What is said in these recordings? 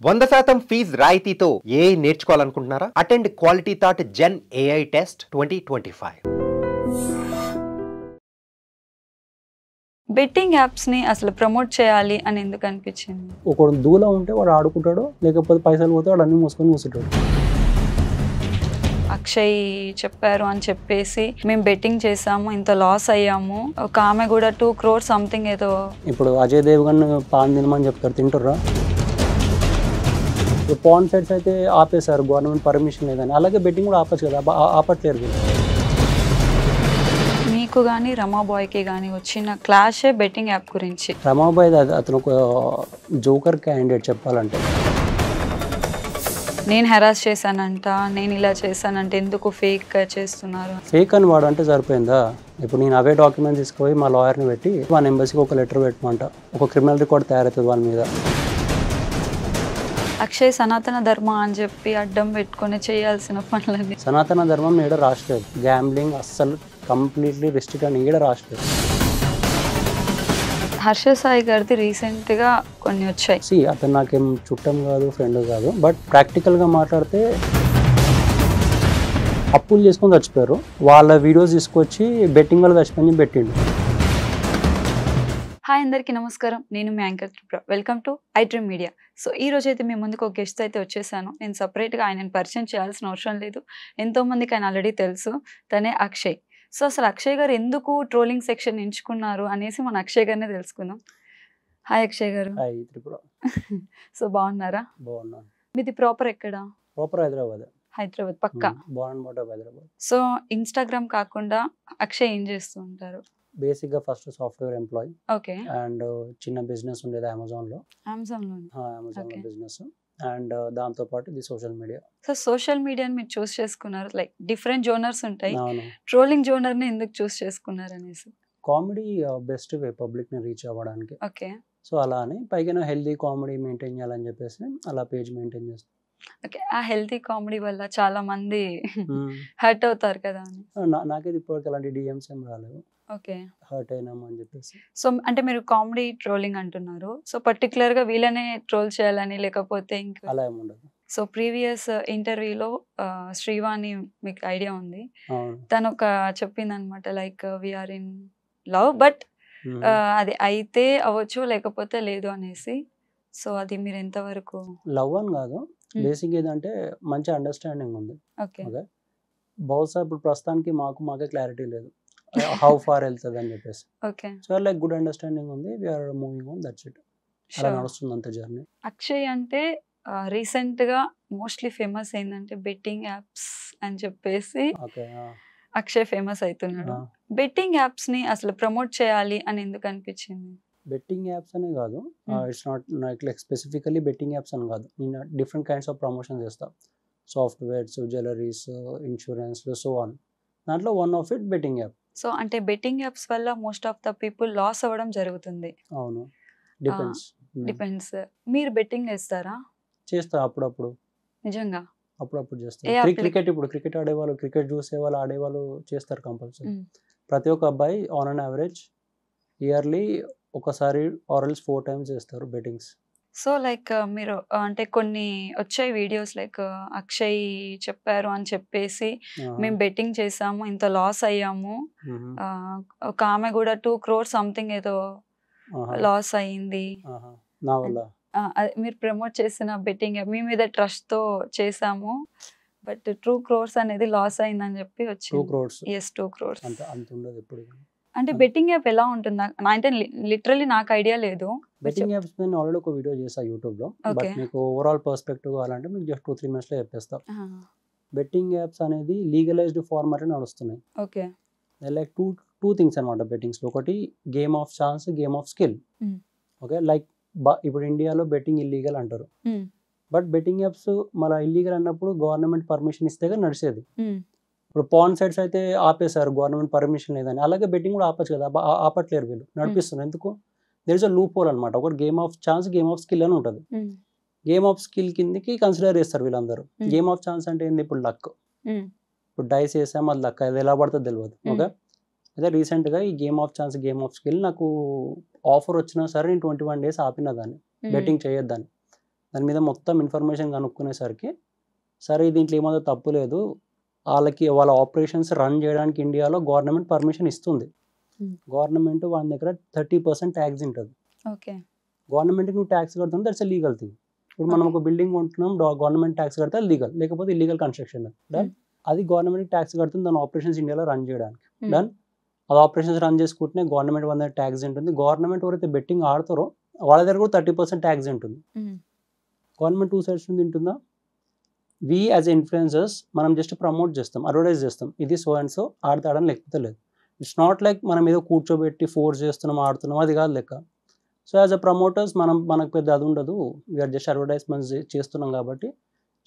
100% fees రాయితీతో AI నేర్చుకోవాలనుకుంటున్నారా? Attend quality thought gen AI test 2025. Betting యాప్స్ని అసలు ప్రమోట్ చేయాలి అని ఎందుకు అనిపించింది? ఒకడు దూల ఉంటే వాడు ఆడుకుంటాడు, లేకపోతే పైసలు పోతే వాడు అన్ని మూసుకొని కూర్చుంటాడు. అక్షయ్ చెప్పారు అని చెప్పేసి మేము బెట్టింగ్ చేసాము, ఇంత లాస్ అయ్యాము. ఒక ఆమె కూడా 2 crore సంథింగ్ ఏదో. ఇప్పుడు అజయ్ దేవ్గన్ పాన్ తినమని చెప్తారు, తింటుర్రా? పాన్ సైట్స్ అయితే ఆపేశారు, గవర్నమెంట్ పర్మిషన్ లేదని. అలాగే బెట్టింగ్ కూడా ఆపచ్చు కదా, ఆపట్లేరు. మీకు కానీ రమాబాయ్కి కానీ వచ్చిన క్లాషే బెట్టింగ్ యాప్ గురించి. రమాబాయ్ అతను ఒక జోకర్ క్యాండిడేట్ చెప్పాలంటే. నేను హెరాస్ చేశానంట, నేను ఇలా చేశానంటే ఎందుకు ఫేక్ చేస్తున్నారు? ఫేక్ అని వాడు అంటే సరిపోయిందా? ఇప్పుడు నేను అవే డాక్యుమెంట్స్ తీసుకుపోయి మా లాయర్ని పెట్టి వాళ్ళ ఎంబసీకి ఒక లెటర్ పెట్టమంట, ఒక క్రిమినల్ రికార్డ్ తయారవుతుంది వాళ్ళ మీద. అక్షయ్ సనాతన ధర్మ అని చెప్పి అడ్డం పెట్టుకొని చేయాల్సిన పనులన్నీ. సనాతన ధర్మం ఈడ రాష్ట్రం, గ్యాంబ్లింగ్ అస్సలు కంప్లీట్లీ రెస్ట్రిక్ట్ అని ఈడ రాష్ట్రం. హర్ష సాయి గారిది రీసెంట్గా కొన్ని వచ్చాయి. అతను నాకేం చుట్టం కాదు, ఫ్రెండ్ కాదు, బట్ ప్రాక్టికల్గా మాట్లాడితే అప్పులు చేసుకొని చచ్చిపోయారు. వాళ్ళ వీడియోస్ తీసుకొచ్చి బెట్టింగ్ వల్ల చచ్చిపోయి పెట్టిండు. హాయ్ అందరికీ నమస్కారం, నేను మీ anchor Tripura. Welcome to I Dream Media. So ఈ రోజు అయితే మీ ముందుకు ఒక గెస్ట్ అయితే వచ్చేసాను. నేను సపరేట్గా ఆయనను పరిచయం చేయాల్సిన అవసరం లేదు, ఎంతోమందికి ఆయన ఆల్రెడీ తెలుసు. తనే అక్షయ్. సో అసలు అక్షయ్ గారు ఎందుకు ట్రోలింగ్ సెక్షన్ ఎంచుకున్నారు అనేసి మన అక్షయ్ గారినే తెలుసుకుందాం. హాయ్ అక్షయ్ గారు. హాయ్ త్రిపుర. సో బాగున్నారా? బాగున్నాను. మీది ప్రాపర్ ఎక్కడ? ప్రాపర్ హైదరాబాద్. హైదరాబాద్ పక్కా. హైదరాబాద్. సో ఇన్స్టాగ్రామ్ కాకుండా అక్షయ్ ఏం చేస్తూ ఉంటారు? బేసిక్గా first software employee. Okay. And చిన్న బిజినెస్ ఉండేది అమెజాన్లో బిజినెస్. అండ్ దాంతోపాటు ఇది సోషల్ మీడియా. సో సోషల్ మీడియాని మీరు చూస్ చేసుకున్నారు, లైక్ డిఫరెంట్ జోనర్స్ ఉంటాయి, ట్రోలింగ్ జోనర్ని ఎందుకు చూస్ చేసుకున్నారు అనేసి? కామెడీ బెస్ట్ వే పబ్లిక్ని రీచ్ అవ్వడానికి. ఓకే. సో అలా అని పైగా హెల్దీ కామెడీ మెయింటైన్ చేయాలని చెప్పేసి అలా పేజ్ మెయింటైన్ చేస్తాను. ఓకే. ఆ హెల్తీ కామెడీ వల్ల చాలా మంది హర్ట్ అవుతారు కదా? నాకైతే ఇప్పటికి అలాంటి డిఎమ్స్ ఏం రాలేదు. ఓకే. హర్ట్ అయినామని చెప్పేసి. సో అంటే మీరు కామెడీ ట్రోలింగ్ అంటున్నారు, సో పర్టికులర్ గా వీళ్ళనే ట్రోల్ చేయాలని లేకపోతే ఇంకా అలా ఏమి ఉండదు. సో ప్రీవియస్ ఇంటర్వ్యూలో శ్రీవాణి మీకు ఐడియా ఉంది, తను ఒక చెప్పింది అనమాట, like we are in love, but అది అయితే అవ్వచ్చు లేకపోతే లేదు అనేసి. సో అది మీరు ఎంతవరకు? లవ్ అని కాదు, బేసిక్ ఏదంటే మంచి అండర్స్టాండింగ్ ఉంది. ఓకే. బహుశా ఇప్పుడు ప్రస్తుతానికి మాకే క్లారిటీ లేదు హౌ ఫార్ వెళ్తుంది అని చెప్పేసి. Okay. So like good understanding ఉంది, we are moving on, that's it. అలా నడుస్తుంది అంత జర్నీ. అక్షయ్ అంటే రీసెంట్ గా మోస్ట్లీ ఫేమస్ ఏంటంటే బెట్టింగ్ యాప్స్ అని చెప్పేసి అక్షయ్ ఫేమస్ అవుతున్నాడు. బెట్టింగ్ యాప్స్ ని అసలు ప్రమోట్ చేయాలి అని ఎందుకు అనిపించింది? బెట్టింగ్ యాప్స్ అనే కాదు, it's not like specifically betting apps అని కాదు. నేను డిఫరెంట్ కైండ్స్ ఆఫ్ ప్రమోషన్ చేస్తాను, softwares, jewelleries, insurance, so on. దాంట్లో one of it betting app. So అంటే బెట్టింగ్ యాప్స్ వల్ల most of the people loss అవ్వడం జరుగుతుంది. అవును, డిపెండ్స్. మీరు బెట్టింగ్ చేస్తారా? చేస్తా అప్పుడప్పుడు. నిజంగా అప్పుడప్పుడు చేస్తారు. క్రికెట్, ఇప్పుడు క్రికెట్ ఆడేవాళ్ళు, క్రికెట్ చూసేవాళ్ళు, ఆడేవాళ్ళు చేస్తారు కంపల్సరీ. ప్రతి ఒక్క అబ్బాయి ఆన్ అన్ యావరేజ్ ఇయర్లీ ఒకసారి ఆర్ఎల్స్ 4 times చేస్తారు బెట్టింగ్స్. సో లైక్ మీరు అంటే కొన్ని వచ్చాయి వీడియోస్, లైక్ అక్షయ్ చెప్పారు అని చెప్పేసి మేము బెట్టింగ్ చేసాము, ఇంత లాస్ అయ్యాము. ఒక ఆమె కూడా 2 crore సంథింగ్ ఏదో లాస్ అయ్యింది. మీరు ప్రమోట్ చేసిన బెట్టింగ్ మీ మీద ట్రస్ట్ తో చేసాము, బట్ 2 crores అనేది లాస్ అయిందని చెప్పి వచ్చింది. 2 crores. yes, 2 crores. అంత ఉండదు ఎప్పుడు. అంటే బెట్టింగ్ యాప్ ఎలా ఉంటుంది? అంటే లిటరల్లీ నాకు ఐడియా లేదు. బెట్టింగ్ యాప్స్ నేను ఆల్రెడీ ఒక వీడియో చేసా యూట్యూబ్ లో, బట్ మీకు ఓవరాల్ పర్స్పెక్టివ్ కావాలంటే మీకు జస్ట్ 2-3 minutes లో చెప్పేస్తా. బెట్టింగ్ యాప్స్ అనేది లీగలైజ్డ్ ఫార్మాట్ నడుస్తున్నాయి. ఓకే. లైక్ టూ థింగ్స్ అనమాట బెట్టింగ్స్ లో. ఒకటి game of chance, game of skill. Okay, like ఇప్పుడు ఇండియాలో బెట్టింగ్ ఇల్లీగల్ అంటారు, బట్ బెట్టింగ్ యాప్స్ మళ్ళీ ఇల్లీగల్ అన్నప్పుడు గవర్నమెంట్ పర్మిషన్ ఇస్తేగా నడిచేది. ఇప్పుడు పాన్ సైట్స్ అయితే ఆపేశారు, గవర్నమెంట్ పర్మిషన్ లేదని. అలాగే బెట్టింగ్ కూడా ఆపచ్చు కదా, ఆపట్లేరు వీళ్ళు, నడిపిస్తున్నారు. ఎందుకు? There is a loophole అనమాట. ఒకటి game of chance, game of skill అని ఉంటుంది. గేమ్ ఆఫ్ స్కిల్ కిందకి కన్సిడర్ చేస్తారు వీళ్ళందరూ. గేమ్ ఆఫ్ ఛాన్స్ అంటే ఏంది? ఇప్పుడు లక్, ఇప్పుడు డైస్ వేసాము, అది లక్, అది ఎలా పడుతుందో తెలియదు. ఓకే. అయితే రీసెంట్గా ఈ game of chance, game of skill నాకు ఆఫర్ వచ్చినా సరే నేను 21 days ఆపిన దాన్ని, బెట్టింగ్ చేయొద్దని. దాని మీద మొత్తం ఇన్ఫర్మేషన్ కనుక్కునేసరికి సరే దీంట్లో ఏమో తప్పు లేదు, వాళ్ళ ఆపరేషన్స్ రన్ చేయడానికి ఇండియాలో గవర్నమెంట్ పర్మిషన్ ఇస్తుంది. గవర్నమెంట్ వాళ్ళ దగ్గర 30% ట్యాక్స్ ఉంటుంది. ఓకే. గవర్నమెంట్కి నువ్వు ట్యాక్స్ కడుతున్నావు, దట్స్ ఎ లీగల్ థింగ్. ఇప్పుడు మనం ఒక బిల్డింగ్ కొంటున్నాం, గవర్నమెంట్ ట్యాక్స్ కడితే లీగల్, లేకపోతే ఇల్లీగల్ కన్స్ట్రక్షన్. డన్. అది గవర్నమెంట్ ట్యాక్స్ కడుతుంది దాని ఆపరేషన్స్ ఇండియాలో రన్ చేయడానికి. డన్. అది ఆపరేషన్స్ రన్ చేసుకుంటే గవర్నమెంట్ వాళ్ళ ట్యాక్స్ ఉంటుంది. గవర్నమెంట్ ఎవరైతే బెట్టింగ్ ఆడతారో వాళ్ళ దగ్గర కూడా 30% ట్యాక్స్ ఉంటుంది. గవర్నమెంట్ 2 sides నుంచి తింటుందా? వి యాజ్ ఇన్ఫ్లుయెన్సర్స్ మనం జస్ట్ ప్రమోట్ చేస్తాం, అడ్వర్టైజ్ చేస్తాం, ఇది సో అండ్ సో ఆడతాడని, లేకపోతే లేదు. ఇట్స్ నాట్ లైక్ మనం ఏదో కూర్చోబెట్టి ఫోర్స్ చేస్తున్నాం ఆడుతున్నాం, అది కాదు లెక్క. సో యాజ్ అ ప్రమోటర్స్ మనకు పెద్ద అది ఉండదు, వీఆర్ జస్ట్ అడ్వర్టైజ్మెంట్స్ చేస్తున్నాం కాబట్టి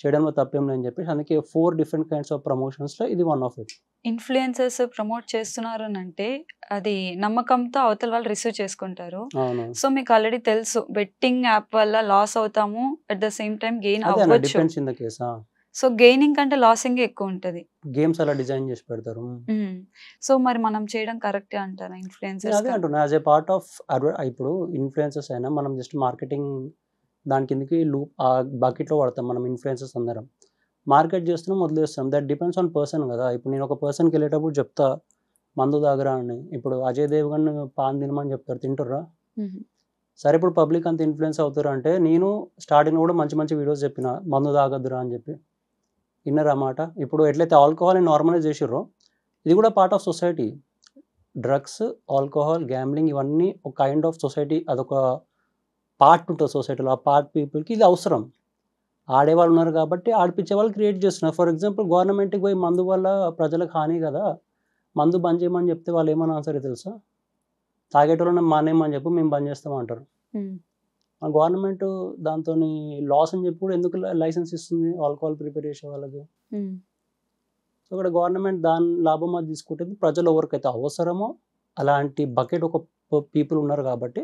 చేయడంలో తప్పేం లేదని చెప్పేసి అందుకే 4 different kinds of ప్రమోషన్స్లో ఇది one of it. Influencers promote చేస్తున్నారు అని అంటే అది నమ్మకంతో అవతల వాళ్ళు రిసీవ్ చేసుకుంటారు. అవును, సో మీకు ఆల్రెడీ తెలుసు బెట్టింగ్ యాప్ వల్ల లాస్ అవుతాము, at the same time gain అదే అవ్వచ్చు. Depends in the case. So gaining కంటే లాసింగ్ ఎక్కువ ఉంటుంది. గేమ్స్ అలా డిజైన్ చేసి పెడతారు. సో మరి మనం చేయడం కరెక్టే అంటారా ఇన్ఫ్లుయెన్సర్స్? అదే అంటున్నా, యాజ్ ఏ పార్ట్ ఆఫ్ ఇప్పుడు ఇన్ఫ్లుయెన్సర్స్ అయినా మనం జస్ట్ మార్కెటింగ్ దాని కిందకి లూప్ ఆ బకెట్లో పడతాం మనం. ఇన్ఫ్లుయెన్సర్స్ అందరం మార్కెట్ చేస్తున్నాం, వదిలేస్తాం. దట్ డిపెండ్స్ ఆన్ పర్సన్ కదా. ఇప్పుడు నేను ఒక పర్సన్కి వెళ్ళేటప్పుడు చెప్తా మందు తాగరా అని. ఇప్పుడు అజయ్ దేవ్గన్ పాన్ తినమని చెప్తారు, తింటుర్రా? సరే ఇప్పుడు పబ్లిక్ అంత ఇన్ఫ్లుయెన్స్ అవుతారు అంటే నేను స్టార్టింగ్ కూడా మంచి మంచి వీడియోస్ చెప్పిన మందు తాగద్దురా అని చెప్పి, విన్నర్ అన్నమాట. ఇప్పుడు ఎట్లయితే ఆల్కహాల్ని నార్మలైజ్ చేసిర్రో ఇది కూడా part of society. Drugs, alcohol, gambling ఇవన్నీ ఒక కైండ్ ఆఫ్ సొసైటీ, అదొక పార్ట్ ఉంటుంది సొసైటీలో. ఆ పార్ట్ పీపుల్కి ఇది అవసరం. ఆడేవాళ్ళు ఉన్నారు కాబట్టి ఆడిపించే వాళ్ళు క్రియేట్ చేస్తున్నారు. ఫర్ ఎగ్జాంపుల్ గవర్నమెంట్కి పోయి మందు వల్ల ప్రజలకు హాని కదా, మందు బంద్ చేయమని చెప్తే వాళ్ళు ఏమన్నా ఆన్సర్ తెలుసా? తాగేటోళ్ళని మానేమని చెప్పి మేము బంద్ చేస్తామంటారు. గవర్నమెంట్ దాంతో లాస్ అని చెప్పి కూడా ఎందుకు లైసెన్స్ ఇస్తుంది ఆల్కహాల్ ప్రిపేర్ చేసే వాళ్ళకి? సో ఇక్కడ గవర్నమెంట్ దాని లాభం అది తీసుకుంటుంది. ప్రజలు ఎవరికైతే అవసరమో అలాంటి బకెట్ ఒక పీపుల్ ఉన్నారు కాబట్టి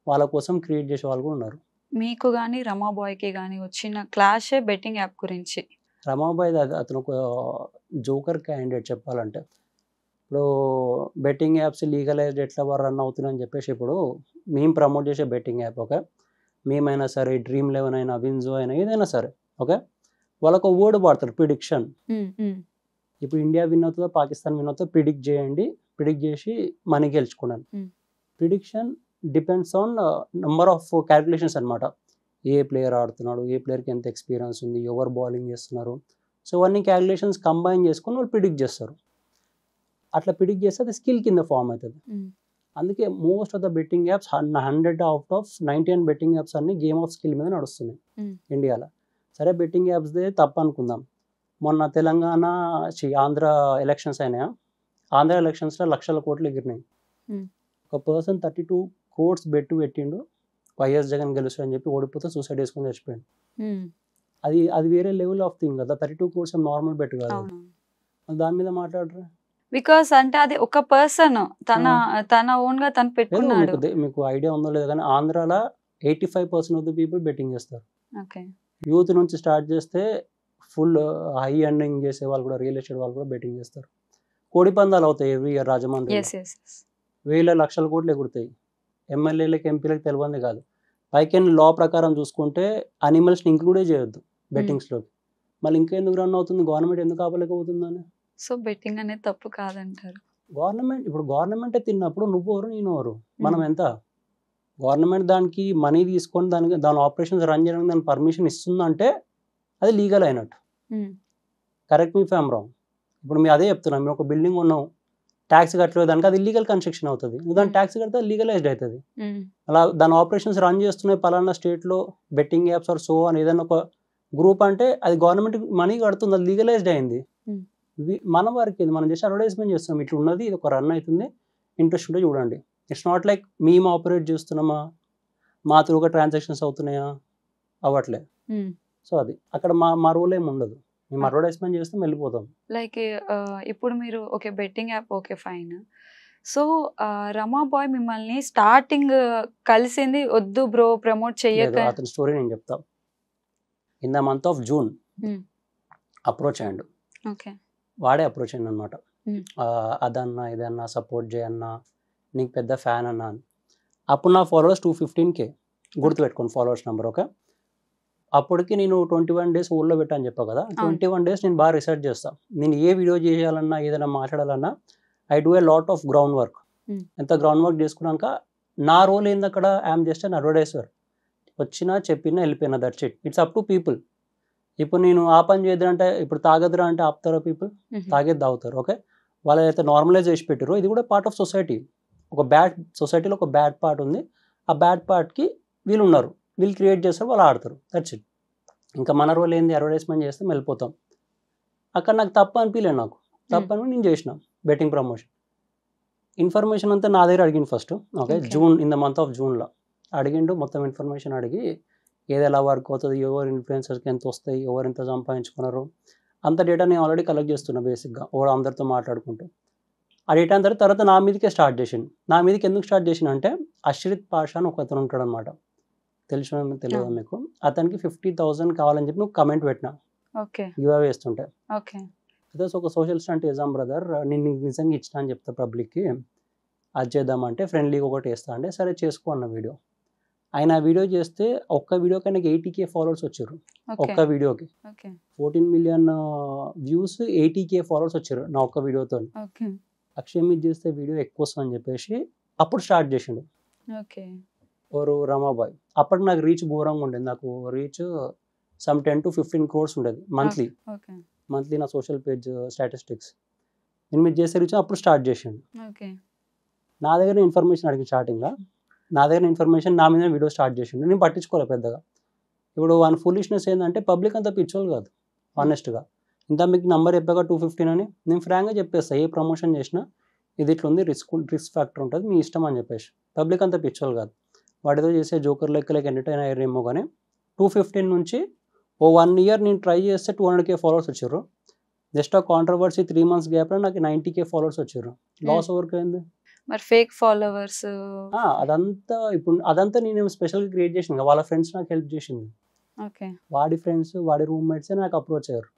వాళ్ళ కోసం క్రియేట్ చేసే వాళ్ళు కూడా ఉన్నారు. మీకు కానీ రమాబాయ్కి కానీ వచ్చిన క్లాషే బెట్టింగ్ యాప్ గురించి. రమాబాయ్ అతను ఒక జోకర్ క్యాండిడేట్ చెప్పాలంటే. ఇప్పుడు బెట్టింగ్ యాప్స్ లీగలైజ్డ్ ఎట్లా రన్ అవుతున్నాయని చెప్పేసి ఇప్పుడు మేము ప్రమోట్ చేసే బెట్టింగ్ యాప్ ఓకే, మేమైనా సరే డ్రీమ్ 11 అయినా విన్జో అయినా ఏదైనా సరే ఓకే, వాళ్ళకు వర్డ్ వాడతారు ప్రిడిక్షన్. ఇప్పుడు ఇండియా విన్ అవుతుందో పాకిస్తాన్ విన్ అవుతుందో ప్రిడిక్ట్ చేయండి, ప్రిడిక్ట్ చేసి మనీ గెలుచుకున్నాను. Prediction depends on number of calculations అనమాట. ఏ ప్లేయర్ ఆడుతున్నాడు, ఏ ప్లేయర్కి ఎంత ఎక్స్పీరియన్స్ ఉంది, ఎవరు బౌలింగ్ చేస్తున్నారు, సో అవన్నీ క్యాలిక్యులేషన్స్ కంబైన్ చేసుకొని వాళ్ళు ప్రిడిక్ట్ చేస్తారు. అట్లా ప్రిడిక్ట్ చేస్తే అది స్కిల్ కింద ఫామ్ అవుతుంది. అందుకే most of the betting apps 100 out of 99 betting apps అన్ని గేమ్ ఆఫ్ స్కిల్ మీద నడుస్తున్నాయి ఇండియాలో. సరే బెట్టింగ్ యాప్స్దే తప్పు అనుకుందాం. మొన్న తెలంగాణ ఆంధ్ర ఎలక్షన్స్ అయినాయా, ఆంధ్ర ఎలక్షన్స్లో లక్షల కోట్లు ఎగిరినాయి. ఒక పర్సన్ 32 crores బెట్టు పెట్టిండు, వైఎస్ జగన్ గెలుస్తాడు అని చెప్పి ఓడిపోతే సూసైడ్ చేసుకొని చచ్చిపోయాడు. అది వేరే లెవెల్ ఆఫ్ థింగ్ కదా. 32 crores నార్మల్ బెట్ కాదు. దాని మీద మాట్లాడరా? బికాస్ అంటే అది ఒక పర్సన్ తన ఓన్ గా తను పెట్టుకున్నాడు. మీకు ఐడియా ఉందో లేదో కానీ ఆంధ్రాలో 85% ఆఫ్ ద పీపుల్ బెట్టింగ్ చేస్తారు. ఓకే, యూత్ నుంచి స్టార్ట్ చేస్తే ఫుల్ హై ఎర్నింగ్ చేసే వాళ్ళు కూడా, రియల్ ఎస్టేట్ వాళ్ళు కూడా బెట్టింగ్ చేస్తారు. కోడి పందాలు అవుతాయి ఎవ్రీ ఇయర్ రాజమండ్రి, వేల లక్షల కోట్లు ఎగురుతాయి. ఎమ్మెల్యేలకు ఎంపీలకు తెలియంది కాదు. పైకి లా ప్రకారం చూసుకుంటే అనిమల్స్ని ఇంక్లూడే చేయొద్దు బెట్టింగ్స్లోకి. మళ్ళీ ఇంకెందుకు రన్ అవుతుంది, గవర్నమెంట్ ఎందుకు ఆపలేకపోతుందని. సో బెట్టింగ్ అనేది తప్పు కాదంటారు. గవర్నమెంట్ తిన్నప్పుడు నువ్వెవరు నేను ఎవరు, మనం ఎంత? గవర్నమెంట్ దానికి మనీ తీసుకొని దాని ఆపరేషన్స్ రన్ చేయడానికి దాని పర్మిషన్ ఇస్తుందంటే అది లీగల్ అయినట్టు. కరెక్ట్ మీ ఫ్యామ్ రాంగ్. ఇప్పుడు మేము అదే చెప్తున్నాం, మేము ఒక బిల్డింగ్ ఉన్నాం, ట్యాక్స్ కట్టలేదు దానికి, అది ఇల్లీగల్ కన్స్ట్రక్షన్ అవుతుంది. నువ్వు దాని ట్యాక్స్ కడితే లీగలైజ్డ్ అవుతుంది. అలా దాని ఆపరేషన్స్ రన్ చేస్తున్నాయి పలానా స్టేట్లో బెట్టింగ్ యాప్స్ ఆర్ సో అని ఏదైనా ఒక గ్రూప్ అంటే అది గవర్నమెంట్ మనీ కడుతుంది, అది లీగలైజ్డ్ అయింది. మన వారికి మనం జస్ట్ అడ్వర్టైజ్మెంట్ చేస్తున్నాం, ఇట్లా ఉన్నది, ఇది ఒక రన్ అవుతుంది, ఇంట్రెస్ట్ ఉంటే చూడండి. ఇట్స్ నాట్ లైక్ మేము ఆపరేట్ చేస్తున్నామా, మా త్రూగా ట్రాన్సాక్షన్స్ అవుతున్నాయా, అవ్వట్లే. సో అది అక్కడ మా రోల్ ఏమి ఉండదు, మేము అడ్వర్టైజ్మెంట్ చేస్తాం వెళ్ళిపోతాం. లైక్ ఇప్పుడు మీరు okay betting app okay fine. So Ramabai మిమ్మల్ని స్టార్టింగ్ కలిసింది వద్దు బ్రో ప్రమోట్ చేయక, అతని స్టోరీ నేను చెప్తా. In the month of June approach అయ్యాడు. ఓకే, వాడే అప్రోచ్ అయ్యింది అనమాట. అదన్నా ఇదన్నా సపోర్ట్ చేయన్నా, నీకు పెద్ద ఫ్యాన్ అన్నా అని. అప్పుడు నా ఫాలోవర్స్ 215K, గుర్తుపెట్టుకోండి ఫాలోవర్స్ నెంబర్. ఓకే, అప్పటికి నేను 21 డేస్ ఊళ్ళో పెట్టాను చెప్పా కదా, 21 డేస్ నేను బాగా రీసెర్చ్ చేస్తాను. నేను ఏ వీడియో చేయాలన్నా ఏదైనా మాట్లాడాలన్నా I do a lot of ground work. ఎంత గ్రౌండ్ వర్క్ చేసుకున్నాక నా రోల్ ఏంది అక్కడ, ఐఎమ్ జస్ట్ అన్ అడ్వర్టైజర్. వచ్చినా చెప్పినా వెళ్ళిపోయినా, that's it. It's up to people. ఇప్పుడు నేను ఆ పని చేద్దాంటే, ఇప్పుడు తాగదురా అంటే ఆపుతారో పీపుల్? తాగేది తాగుతారు. ఓకే, వాళ్ళు అయితే నార్మలైజ్ చేసి పెట్టారు. ఇది కూడా పార్ట్ ఆఫ్ సొసైటీ. ఒక బ్యాడ్ సొసైటీలో ఒక బ్యాడ్ పార్ట్ ఉంది. ఆ బ్యాడ్ పార్ట్కి వీళ్ళు ఉన్నారు, వీళ్ళు క్రియేట్ చేస్తారు, వాళ్ళు ఆడతారు. That's it. ఇంకా మన రోల్ ఏంది, అడ్వర్టైజ్మెంట్ చేస్తే వెళ్ళిపోతాం. అక్కడ నాకు తప్పు అనిపించలేదు. నాకు తప్పని నేను చేసిన బెట్టింగ్ ప్రమోషన్. ఇన్ఫర్మేషన్ అంతా నా దగ్గర అడిగింది first. Okay, June, in the month of జూన్లో అడిగిండు. మొత్తం ఇన్ఫర్మేషన్ అడిగి ఏది ఎలా వర్క్ అవుతుంది, ఎవరు ఇన్ఫ్లుయెన్సర్స్కి ఎంత వస్తాయి, ఎవరు ఎంత సంపాదించుకున్నారు, అంత డేటా నేను ఆల్రెడీ కలెక్ట్ చేస్తున్నా బేసిక్గా, ఎవరు అందరితో మాట్లాడుకుంటూ. ఆ డేటా అంతా తర్వాత నా మీదకే స్టార్ట్ చేసిండు. నా మీదకి ఎందుకు స్టార్ట్ చేసిన అంటే, అశ్రిత్ పాషా అని ఒక అతను ఉంటాడు అనమాట, తెలియదా మీకు? అతనికి 50,000 కావాలని చెప్పి నువ్వు కమెంట్ పెట్టినా గివ్ అవే వేస్తుంటే. అయితే ఒక సోషల్ స్టంట్ చేద్దాం బ్రదర్, నేను నిజంగా ఇచ్చిన అని చెప్తా పబ్లిక్కి, అది చేద్దామంటే ఫ్రెండ్లీగా ఒకటి వేస్తా అంటే సరే చేసుకో అన్న వీడియో. ఆయన వీడియో చేస్తే ఒక్క వీడియోకి ఆయనకి 80K ఫాలోవర్స్ వచ్చారు. ఒక్క వీడియోకి 14 మిలియన్ వ్యూస్, 80K ఫాలోవర్స్ వచ్చారు నా ఒక్క వీడియోతో. అక్షయ్ మీద చేస్తే వీడియో ఎక్కువ వస్తుందని చెప్పేసి అప్పుడు స్టార్ట్ చేసిండు ఓరు రమాబాయ్. అప్పటికి నాకు రీచ్ ఘోరంగా ఉండేది. నాకు రీచ్ సమ్ 10 to 15 crores ఉండేది మంత్లీ నా సోషల్ పేజ్ స్టాటిస్టిక్స్. నేను మీరు చేసే రీచ్ అప్పుడు స్టార్ట్ చేసిండు. నా దగ్గర ఇన్ఫర్మేషన్ అడిగి స్టార్టింగ్లో, నా దగ్గర ఇన్ఫర్మేషన్ నా మీద వీడియో స్టార్ట్ చేసిండు. నేను పట్టించుకోలేదు పెద్దగా. ఇప్పుడు వన్ ఫులిష్నెస్ ఏంటంటే, పబ్లిక్ అంతా పిచ్చోళ్ళు కాదు ఆనెస్ట్గా. ఇంత మీకు నెంబర్ చెప్పాక 215 అని నేను ఫ్రాంక్గా చెప్పేస్తా, ఏ ప్రమోషన్ చేసినా ఇది ఇట్లా ఉంది, రిస్క్ ఫ్యాక్టర్ ఉంటుంది, మీ ఇష్టం అని చెప్పేసి. పబ్లిక్ అంతా పిచ్చోళ్ళు కాదు. వాడితో చేసే జోకర్ లెక్కలకి ఎంటర్టైన్ అయ్యారేమో. కానీ 215 నుంచి ఓ 1 year నేను ట్రై చేస్తే 200K ఫాలోవర్స్ వచ్చారు. జస్ట్ ఆ కాంట్రవర్సీ 3 months గ్యాప్లో నాకు 90K ఫాలోవర్స్ వచ్చారు. లాస్ ఎవరికి అయింది? మరి ఫేక్ ఫాలోవర్స్ అదంతా నేను స్పెషల్గా క్రియేట్ చేసిన. వాళ్ళ ఫ్రెండ్స్ నాకు హెల్ప్ చేసింది. వాడి ఫ్రెండ్స్, వాడి రూమ్మేట్సే నాకు అప్రోచ్ అయ్యారు.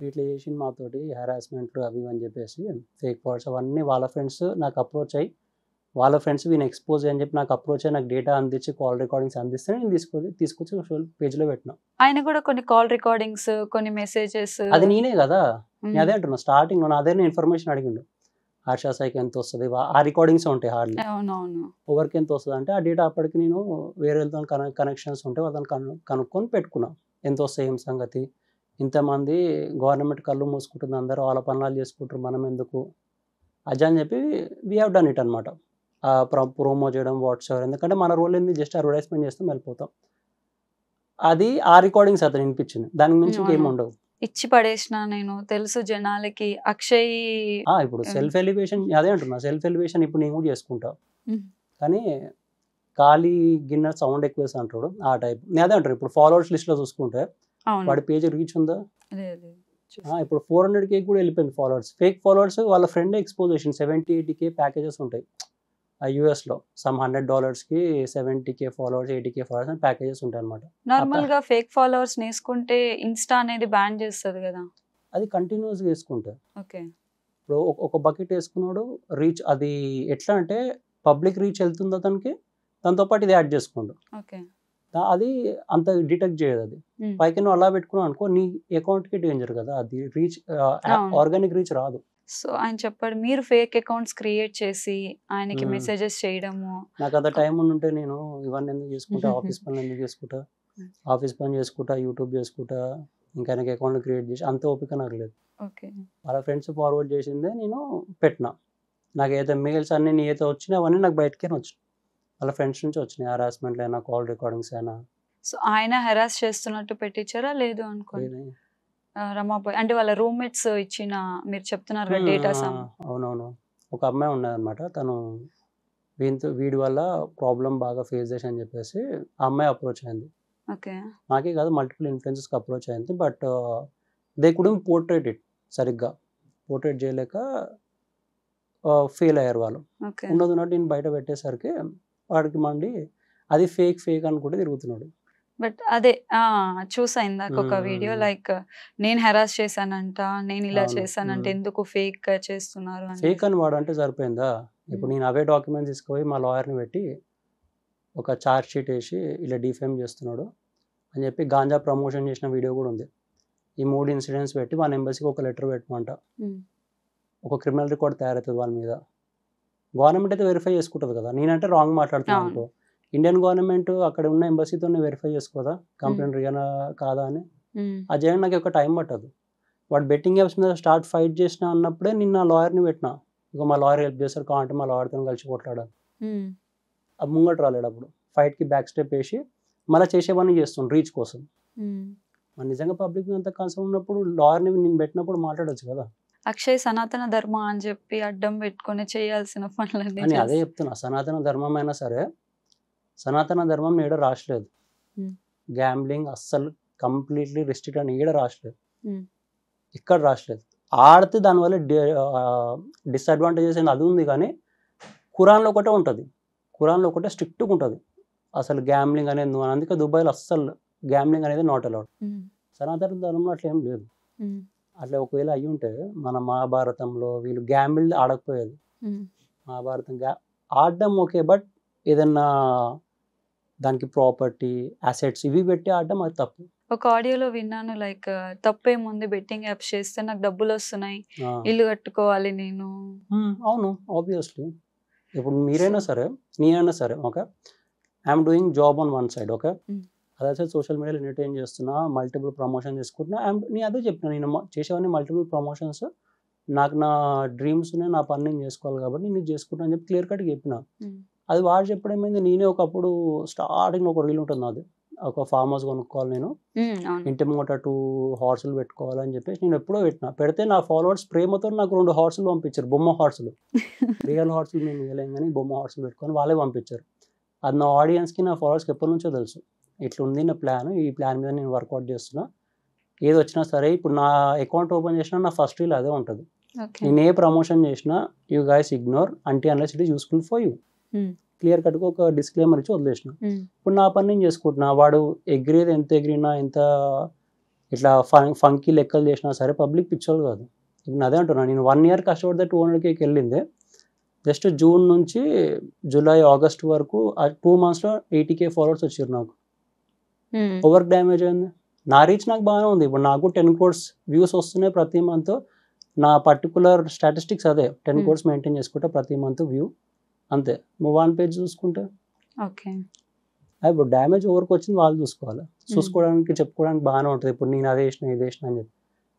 ఇట్లా చేసింది మాతోటి హెరాస్మెంట్లు అవి అని చెప్పేసి, ఫేక్ ఫాలోవర్స్ అవన్నీ వాళ్ళ ఫ్రెండ్స్ నాకు అప్రోచ్ అయ్యి, వాళ్ళ ఫ్రెండ్స్ వీని ఎక్స్పోజ్ అని చెప్పి నాకు అప్రోచ్ అయ్యి నాకు డేటా అందించి కాల్ రికార్డింగ్స్ అందిస్తే నేను తీసుకొచ్చి సోషల్ పేజ్లో పెట్టినా. ఆయన కూడా కొన్ని కాల్ రికార్డింగ్స్, కొన్ని మెసేజెస్, అది నేనే కదా. నేను అదే అంటున్నా, స్టార్టింగ్లో నా దగ్గర ఇన్ఫర్మేషన్ అడిగిండు, హర్ష సాయికి ఎంత వస్తుంది, ఆ రికార్డింగ్స్ ఉంటాయి హార్డ్లీ, ఎవరికి ఎంత వస్తుంది అంటే ఆ డేటా అప్పటికి నేను వేరే కనెక్షన్స్ ఉంటే వాళ్ళని కనుక్కొని పెట్టుకున్నా, ఎంత వస్తాయి ఏం సంగతి, ఇంతమంది గవర్నమెంట్ కళ్ళు మూసుకుంటుంది, అందరూ వాళ్ళ పనులు చేసుకుంటారు, మనం ఎందుకు అజా అని చెప్పి వీ హ్యావ్ డన్ ఇట్ అనమాట. ప్రోమో చేయడం వాట్సాప్, ఎందుకంటే మన రోల్ ఏంది, జస్ట్ అడ్వర్టైజ్మెంట్ చేస్తాం వెళ్ళిపోతాం. అది ఆ రికార్డింగ్స్ అతను వినిపించింది, దానికి మించి ఇంకేం ఉండవు. ఇచ్చి పడేసిన నేను తెలుసు జనాలకి అక్షయ్. ఇప్పుడు సెల్ఫ్ ఎలివేషన్, అదే అంటున్నా, సెల్ఫ్ ఎలివేషన్ ఇప్పుడు నేను కూడా చేసుకుంటా. కానీ ఖాళీ గిన్నె సౌండ్ ఎక్కువ వేసి అంటాడు ఆ టైప్. నేను అదే అంటారు, ఇప్పుడు ఫాలోవర్స్ లిస్ట్లో చూసుకుంటే వాడి పేజ్ రీచ్ ఉందా? ఇప్పుడు 400K కూడా వెళ్ళిపోయింది ఫాలోవర్స్. ఫేక్ ఫాలోవర్స్ వాళ్ళ ఫ్రెండ్ ఎక్స్పోజ్ చేసింది. 70-80K ప్యాకేజెస్ ఉంటాయి యుఎస్లో. సమ్ $100కి 70K ఫాలోవర్స్, 80K ఫాలోవర్స్ అని ప్యాకేజెస్ ఉంటాయి అనమాట. నార్మల్గా ఫేక్ ఫాలోవర్స్ వేసుకుంటే ఇన్స్టా అనేది బ్యాన్ చేస్తుంది కదా, అది కంటిన్యూస్గా వేసుకుంటే. ఇప్పుడు ఒక బకెట్ వేసుకున్నాడు, రీచ్ అది ఎట్లా అంటే పబ్లిక్ రీచ్ వెళ్తుంది అతనికి, దాంతోపాటు ఇది యాడ్ చేసుకోండు. అది అంత డిటెక్ట్ చేయదు. అది పైకి నువ్వు అలా పెట్టుకున్నావు అనుకో, నీ అకౌంట్కి డేంజర్ కదా, అది రీచ్ ఆర్గానిక్ రీచ్ రాదు. సో ఆయన చెప్పాడు మీరు ఫేక్ అకౌంట్స్ క్రియేట్ చేసి ఆయనకి మెసేజెస్ చేయడము. నాకు అంత టైం ఉంటే నేను ఇవన్నీ ఎందుకు చేసుకుంటా, ఆఫీస్ పనులు ఎందుకు చేసుకుంటా, ఆఫీస్ పని చేసుకుంటా, యూట్యూబ్ చేసుకుంటా, ఇంకా ఆయనకి అకౌంట్ క్రియేట్ చేసి అంత ఓపిక నాకు లేదు. వాళ్ళ ఫ్రెండ్స్ ఫార్వర్డ్ చేసిందే నేను పెట్టినా. నాకు ఏదైతే మెయిల్స్ అన్నీ ఏదైతే వచ్చినాయి అవన్నీ నాకు బయటకే వచ్చినాయి, వాళ్ళ ఫ్రెండ్స్ నుంచి వచ్చినాయి. హెరాస్మెంట్ అయినా, కాల్ రికార్డింగ్స్ అయినా. సో ఆయన హెరాస్ చేస్తున్నట్టు పెట్టించారా లేదు అనుకోండి రమాబాయ్, అంటే వాళ్ళ రూమ్మేట్స్ ఇచ్చిన మీరు చెప్తున్నారు కదా డేటా. అవునవును, ఒక అమ్మాయి ఉన్నదన్నమాట, తను వీడి వల్ల ప్రాబ్లం బాగా ఫేస్ చేసి అని చెప్పేసి ఆ అమ్మాయి అప్రోచ్ అయింది. నాకే కాదు, మల్టిపుల్ ఇన్ఫ్లుయెన్సర్స్కి అప్రోచ్ అయింది. But they couldn't portray it, సరిగ్గా పోర్ట్రేట్ చేయలేక ఫెయిల్ అయ్యారు వాళ్ళు. ఉన్నది నేను బయట పెట్టేసరికి వాడికి మండి అది ఫేక్ అనుకుంటే తిరుగుతున్నాడు. బట్ అదే చూసా ఇందాక ఒక వీడియో, లైక్ నేను హెరాస్ చేశానంట, నేను ఇలా చేశానంటే ఎందుకు ఫేక్ చేస్తున్నారు. ఫేక్ అని వాడు అంటే సరిపోయిందా? ఇప్పుడు నేను అవే డాక్యుమెంట్స్ తీసుకుపోయి మా లాయర్ని పెట్టి ఒక ఛార్జ్ షీట్ వేసి ఇలా డిఫేమ్ చేస్తున్నాడు, అని చెప్పి గాంజా ప్రమోషన్ చేసిన వీడియో కూడా ఉంది. ఈ 3 ఇన్సిడెంట్స్ పెట్టి మన ఎంబసీకి ఒక లెటర్ పెట్టమంట. ఒక క్రిమినల్ రికార్డ్ తయారవుతుంది వాళ్ళ మీద. గవర్నమెంట్ అయితే వెరిఫై చేసుకుంటుంది కదా. నేనంటే రాంగ్ మాట్లాడుతున్నాను అనుకో, ఇండియన్ గవర్నమెంట్ అక్కడ ఉన్న ఎంబసీతో వెరిఫై చేసుకోదా కంప్లైంట్ రియనా కాదా అని. అది చేయడానికి నాకు ఒక టైం పట్టదు. వాడు బెట్టింగ్ యాప్స్ మీద స్టార్ట్ ఫైట్ చేసిన అన్నప్పుడే నిన్న లాయర్ని పెట్టిన. ఇక మా లాయర్ హెల్ప్ చేస్తారు కావాలంటే మా లాయర్తో కలిసి కొట్లాడాలి. అది ముంగట రాలేడు. అప్పుడు ఫైట్కి బ్యాక్ స్టెప్ వేసి మళ్ళీ చేసేవన్నీ చేస్తాను రీచ్ కోసం. మరి నిజంగా పబ్లిక్ అంత కన్సర్న్ ఉన్నప్పుడు లాయర్ని నేను పెట్టినప్పుడు మాట్లాడొచ్చు కదా. అక్షయ్ సనాతన ధర్మం అని చెప్పి అడ్డం పెట్టుకొని చేయాల్సిన పనులన్నీ అని అదే చెప్తున్నా. సనాతన ధర్మం అయినా సరే సనాతన ధర్మం ఈడ రాసలేదు. గ్యాంబ్లింగ్ అస్సలు కంప్లీట్లీ రెస్ట్రిక్ట్ అని ఈడ రాసలేదు, ఇక్కడ రాసలేదు. ఆడితే దానివల్ల డిసడ్వాంటేజెస్ అది ఉంది, కానీ ఖురాన్లో ఒకటే ఉంటుంది. ఖురాన్లో ఒకటే స్ట్రిక్ట్గా ఉంటుంది అసలు గ్యాంబ్లింగ్ అనేది. అందుకే దుబాయ్లో అస్సలు గ్యాంబ్లింగ్ అనేది నాట్ అలౌడ్. సనాతన ధర్మంలో అట్లా ఏం లేదు. అట్లా ఒకవేళ అయ్యి ఉంటే మన మహాభారతంలో వీళ్ళు గ్యాంబిల్ ఆడకపోయేది. మహాభారతం ఆడడం ఓకే, బట్ ఏదన్నా దానికి ప్రాపర్టీ అసెట్స్ ఇవి పెట్టి ఆడడం అది తప్పు. ఒక ఆడియోలో విన్నాను, లైక్ తప్పేముంది బెట్టింగ్ యాప్స్ చేస్తే నాకు డబ్బులు వస్తున్నాయి, ఇల్లు కట్టుకోవాలి నేను. అవును, ఆబ్వియస్లీ. ఇప్పుడు మీరైనా సరే నేనైనా సరే okay, I'm doing job on one side okay, అదే సోషల్ మీడియాలో ఎంటర్టైన్ చేస్తున్నా, మల్టిపుల్ ప్రమోషన్ చేసుకుంటున్నా. నేను అదే చెప్పిన, నేను చేసేవన్నీ మల్టిపుల్ ప్రమోషన్స్. నాకు నా డ్రీమ్స్ ఉన్నాయి, నా పని నేను చేసుకోవాలి కాబట్టి నేను చేసుకుంటాను అని చెప్పి క్లియర్ కట్గా చెప్పిన. అది వాడు చెప్పడం ఏంది, నేనే ఒకప్పుడు స్టార్టింగ్ ఒక రీల్ ఉంటుంది నాది, ఒక ఫామ్ హౌస్ కొనుక్కోవాలి నేను, ఇంటి ముంగట 2 హార్సులు పెట్టుకోవాలని చెప్పేసి నేను ఎప్పుడో పెడితే నా ఫాలోవర్స్ ప్రేమతో నాకు 2 హార్సులు పంపించారు, బొమ్మ హార్సులు. రియల్ హార్సులు మేము ఇవ్వలేం కానీ బొమ్మ హార్సులు పెట్టుకొని వాళ్ళే పంపించారు. అది నా ఆడియన్స్కి నా ఫాలోవర్స్కి ఎప్పటి నుంచో తెలుసు. ఇట్లా ఉంది నా ప్లాన్, ఈ ప్లాన్ మీద నేను వర్కౌట్ చేస్తున్నా, ఏది వచ్చినా సరే. ఇప్పుడు నా అకౌంట్ ఓపెన్ చేసినా నా ఫస్ట్ రీల్ అదే ఉంటుంది. నేను ఏ ప్రమోషన్ చేసినా యూ గైస్ ఇగ్నోర్ అంటే unless it is useful for you. Clear కట్గా ఒక డిస్క్లైమర్ ఇచ్చి వదిలేసిన. ఇప్పుడు నా పని నేను చేసుకుంటున్నా. వాడు ఎగిరేది ఎంత ఎగిరినా, ఎంత ఇట్లా ఫంకీ లెక్కలు చేసినా సరే పబ్లిక్ పిచ్చోళ్ళు కాదు. ఇప్పుడు అదే అంటున్నా, నేను 1 year కష్టపడితే 200Kకి వెళ్ళింది. జస్ట్ జూన్ నుంచి జూలై ఆగస్ట్ వరకు ఆ 2 monthsలో 80K ఫాలోవర్స్ వచ్చారు నాకు. ఓవర్ డ్యామేజ్ అయింది. నా రీచ్ నాకు బాగానే ఉంది. ఇప్పుడు నాకు 10 crores వ్యూస్ వస్తున్నాయి ప్రతి మంత్. నా పర్టికులర్ స్టాటిస్టిక్స్ అదే 10 crores మెయింటైన్ చేసుకుంటే ప్రతి మంత్ వ్యూ అంతే. మూవ్ ఆన్ పేజ్ చూసుకుంటే ఓకే, ఇప్పుడు డ్యామేజ్ ఓవర్కి వచ్చింది వాళ్ళు చూసుకోవాలి. చూసుకోవడానికి చెప్పుకోవడానికి బాగానే ఉంటుంది. ఇప్పుడు నేను అదే చేసిన ఇది చేసిన అని చెప్పి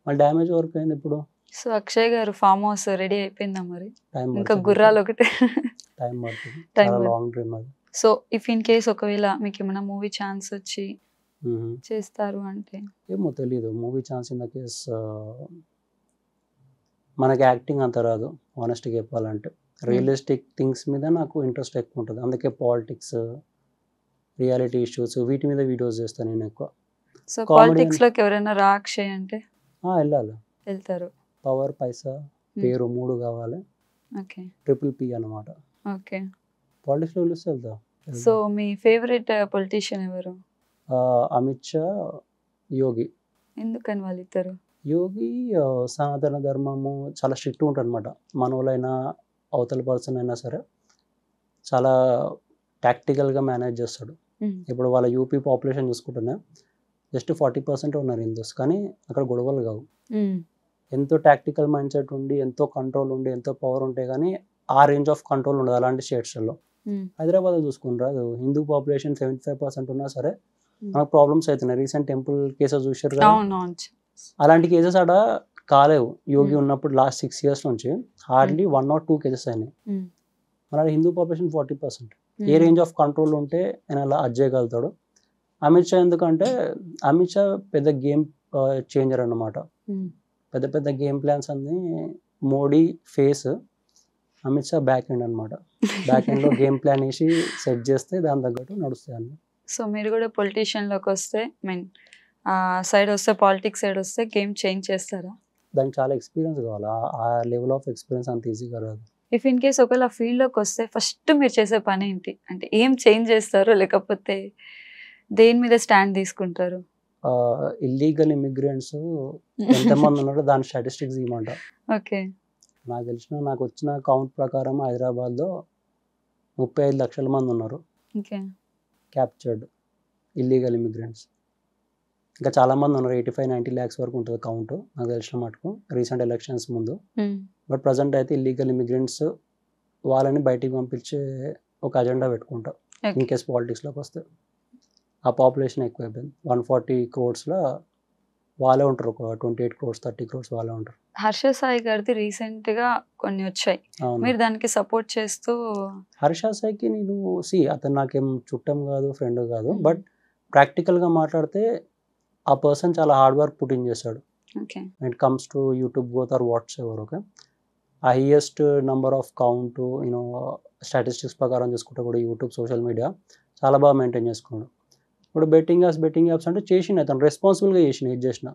మళ్ళీ డ్యామేజ్ ఓవర్క్ అయింది. ఇప్పుడు సో అక్షయ్ గారు ఫామ్ హౌస్ రెడీ అయిపోయిందా మరి? టైం ఇంకా గుర్రాలు ఒకటే టైం పడుతుంది, చాలా లాంగ్ డ్రీమ్ అది. సో ఇఫ్ ఇన్ కేస్ ఒకవేళ మీకు ఏమైనా మూవీ ఛాన్స్ వచ్చి చేస్తారు అంటే? ఏమో తెలీదు. Movie chance in the case మనకి యాక్టింగ్ అంత రాదు ఆనెస్ట్గా చెప్పాలంటే. రియలిస్టిక్ థింగ్స్ మీద నాకు ఇంట్రెస్ట్ ఎక్కువ ఉంటుంది. అందుకే పాలిటిక్స్, రియాలిటీ ఇష్యూస్ వీటి మీద వీడియోస్ చేస్తాను నేను ఎక్కువ. సో పాలిటిక్స్ లోకి ఎవరైనా రా అక్షయ్ అంటే? వెళ్ళాలి, వెళ్తారు. పవర్, పైసా, పేరు 3 కావాలి. ఓకే, TPP అనమాట. ఓకే, పాలిటిక్స్లో పిలిస్తే వెళ్తా. సో మీ ఫేవరెట్ పొలిటీషియన్ ఎవరు? అమిత్ షా, యోగి. ఎందుకని వాళ్ళిద్దరు? యోగి సనాతన ధర్మము చాలా స్ట్రిక్ట్ ఉంటుంది అనమాట. మనోళ్ళైనా అవతల పర్సన్ అయినా సరే చాలా టాక్టికల్గా మేనేజ్ చేస్తాడు. ఇప్పుడు వాళ్ళ యూపీ పాపులేషన్ చూసుకుంటున్నా జస్ట్ 40% ఉన్నారు హిందూస్, కానీ అక్కడ గొడవలు కావు. ఎంతో టాక్టికల్ మైండ్ సెట్ ఉండి, ఎంతో కంట్రోల్ ఉండి, ఎంతో పవర్ ఉంటాయి, కానీ ఆ రేంజ్ ఆఫ్ కంట్రోల్ ఉండదు అలాంటి స్టేట్స్లో. హైదరాబాద్ చూసుకుంటారు, హిందూ పాపులేషన్ 75% ఉన్నా సరే మనకు ప్రాబ్లమ్స్ అవుతున్నాయి. రీసెంట్ టెంపుల్ కేసెస్ చూసారు కదా, అలాంటి కేసెస్ ఆడ కాలేవు. యోగి ఉన్నప్పుడు లాస్ట్ 6 years నుంచి హార్డ్లీ 1 or 2 కేసెస్ అయినాయి. మన Hindu population 40%. A range of control ఉంటే ఆయన అలా అజ్జేయగలుగుతాడు. అమిత్ షా ఎందుకంటే అమిత్ షా పెద్ద గేమ్ చేంజర్ అన్నమాట. పెద్ద పెద్ద గేమ్ ప్లాన్స్ అన్ని Modi face, Amit Shah back end అనమాట. బ్యాక్ ఎండ్లో గేమ్ ప్లాన్ వేసి సెట్ చేస్తే దాని తగ్గట్టు నడుస్తాయి అన్ని. సో మీరు కూడా పొలిటీషియన్లోకి వస్తే, మీన్ సైడ్ వస్తే, పాలిటిక్స్ సైడ్ వస్తే గేమ్ చేంజ్ చేస్తారా? దానికి చాలా ఎక్స్పీరియన్స్ కావాలి. ఆ లెవెల్ ఆఫ్ ఎక్స్పీరియన్స్ అంత ఈజీగా రాదు. ఇఫ్ ఇన్ కేస్ ఒకవేళ ఫీల్డ్లోకి వస్తే ఫస్ట్ మీరు చేసే పని ఏంటి? అంటే ఏం చేంజ్ చేస్తారు, లేకపోతే దేని మీద స్టాండ్ తీసుకుంటారు? ఇల్లీగల్ ఇమిగ్రెంట్స్ ఎంతమంది ఉన్నారో దాని స్టాటిస్టిక్స్ ఇవ్వమంట. ఓకే, నాకు వచ్చిన కౌంట్ ప్రకారం హైదరాబాద్లో 35 లక్షల మంది ఉన్నారు ఓకే, క్యాప్చర్డ్ ఇల్లీగల్ ఇమిగ్రెంట్స్. ఇంకా చాలామంది ఉన్నారు 85-90 lakhs వరకు ఉంటుంది కౌంట్ నాకు తెలిసిన మటుకు రీసెంట్ ఎలక్షన్స్ ముందు. బట్ ప్రజెంట్ అయితే ఇల్లీగల్ ఇమిగ్రెంట్స్ వాళ్ళని బయటికి పంపించే ఒక అజెండా పెట్టుకుంటా ఇన్ కేస్ పాలిటిక్స్లోకి వస్తే. ఆ పాపులేషన్ ఎక్కువైపోయింది. 140 crores వాళ్ళే ఉంటారు, ఒక 28 crores 30 crores వాళ్ళే ఉంటారు. హర్ష సాయి గారిది రీసెంట్ గా కొన్ని వచ్చాయి, మీరు దానికి సపోర్ట్ చేస్తూ. హర్ష సాయికి నేను అతను నాకేం చుట్టం కాదు, ఫ్రెండ్ కాదు, బట్ ప్రాక్టికల్గా మాట్లాడితే ఆ పర్సన్ చాలా హార్డ్ వర్క్ పుట్ ఇన్ చేశాడు. It comes to YouTube growth or what's ever. Okay, ఆ highest number of count statistics ప్రకారం చూసుకుంటే కూడా యూట్యూబ్ సోషల్ మీడియా చాలా బాగా మెయింటైన్ చేసుకున్నాడు. ఇప్పుడు బెట్టింగ్ యాప్స్ అంటే చేసిన అతను రెస్పాన్సిబుల్గా ఏది చేసిన,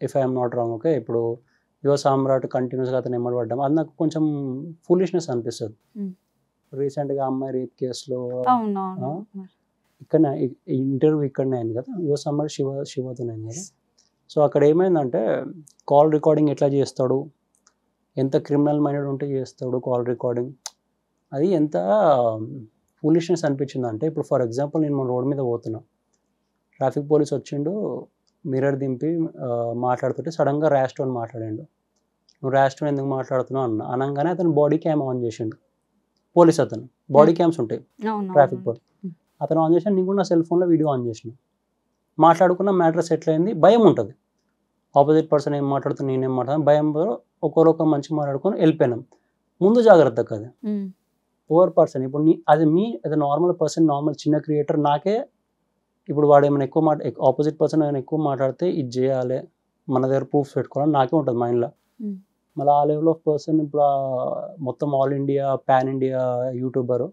if I'm not wrong. Okay, ఇప్పుడు యువ సామ్రాట్ కంటిన్యూస్గా అతను ఎమ్మడి పడ్డాం, అది నాకు కొంచెం ఫూలిష్నెస్ అనిపిస్తుంది. రీసెంట్గా అమ్మాయి రేప్ కేసులో ఇక్కడనే ఇంటర్వ్యూ ఇక్కడనే అయింది కదా, యువ సామ్రాట్ శివతో అయింది కదా. సో అక్కడ ఏమైందంటే కాల్ రికార్డింగ్ ఎట్లా చేస్తాడు, ఎంత క్రిమినల్ మైండెడ్ ఉంటే చేస్తాడు కాల్ రికార్డింగ్, అది ఎంత ఫూలిష్నెస్ అనిపించింది అంటే, ఇప్పుడు ఫర్ ఎగ్జాంపుల్ నేను మన రోడ్ మీద పోతున్నా, ట్రాఫిక్ పోలీస్ వచ్చిండు, మిర్రర్ దింపి మాట్లాడుతుంటే సడన్గా ర్యాష్ టోన్ మాట్లాడిండు. నువ్వు ర్యాష్ టోన్ ఎందుకు మాట్లాడుతున్నావు అనగానే అతను బాడీ క్యామ్ ఆన్ చేసిండు. పోలీస్ అతను బాడీ క్యామ్స్ ఉంటాయి ట్రాఫిక్ పోలీస్, అతను ఆన్ చేసాను, నేను కూడా నా సెల్ ఫోన్లో వీడియో ఆన్ చేసిన. మాట్లాడుకున్న మ్యాటర్ సెటిల్ అయింది. భయం ఉంటుంది, ఆపోజిట్ పర్సన్ ఏం మాట్లాడుతున్నా నేనేం మాట్లాడుతాను, భయంలో ఒకరొక మంచి మాట్లాడుకొని వెళ్ళిపోయినాం. ముందు జాగ్రత్త కదా ఓవర్ పర్సన్. ఇప్పుడు అది నార్మల్ పర్సన్, నార్మల్ చిన్న క్రియేటర్, నాకే ఇప్పుడు వాడు ఏమైనా ఎక్కువ ఆపోజిట్ పర్సన్ ఏమైనా ఎక్కువ మాట్లాడితే ఇది చేయాలి, మన దగ్గర ప్రూఫ్స్ పెట్టుకోవాలని నాకే ఉంటుంది మైండ్లో. మళ్ళీ ఆ లెవెల్ ఆఫ్ పర్సన్ ఇప్పుడు మొత్తం all India pan India YouTuber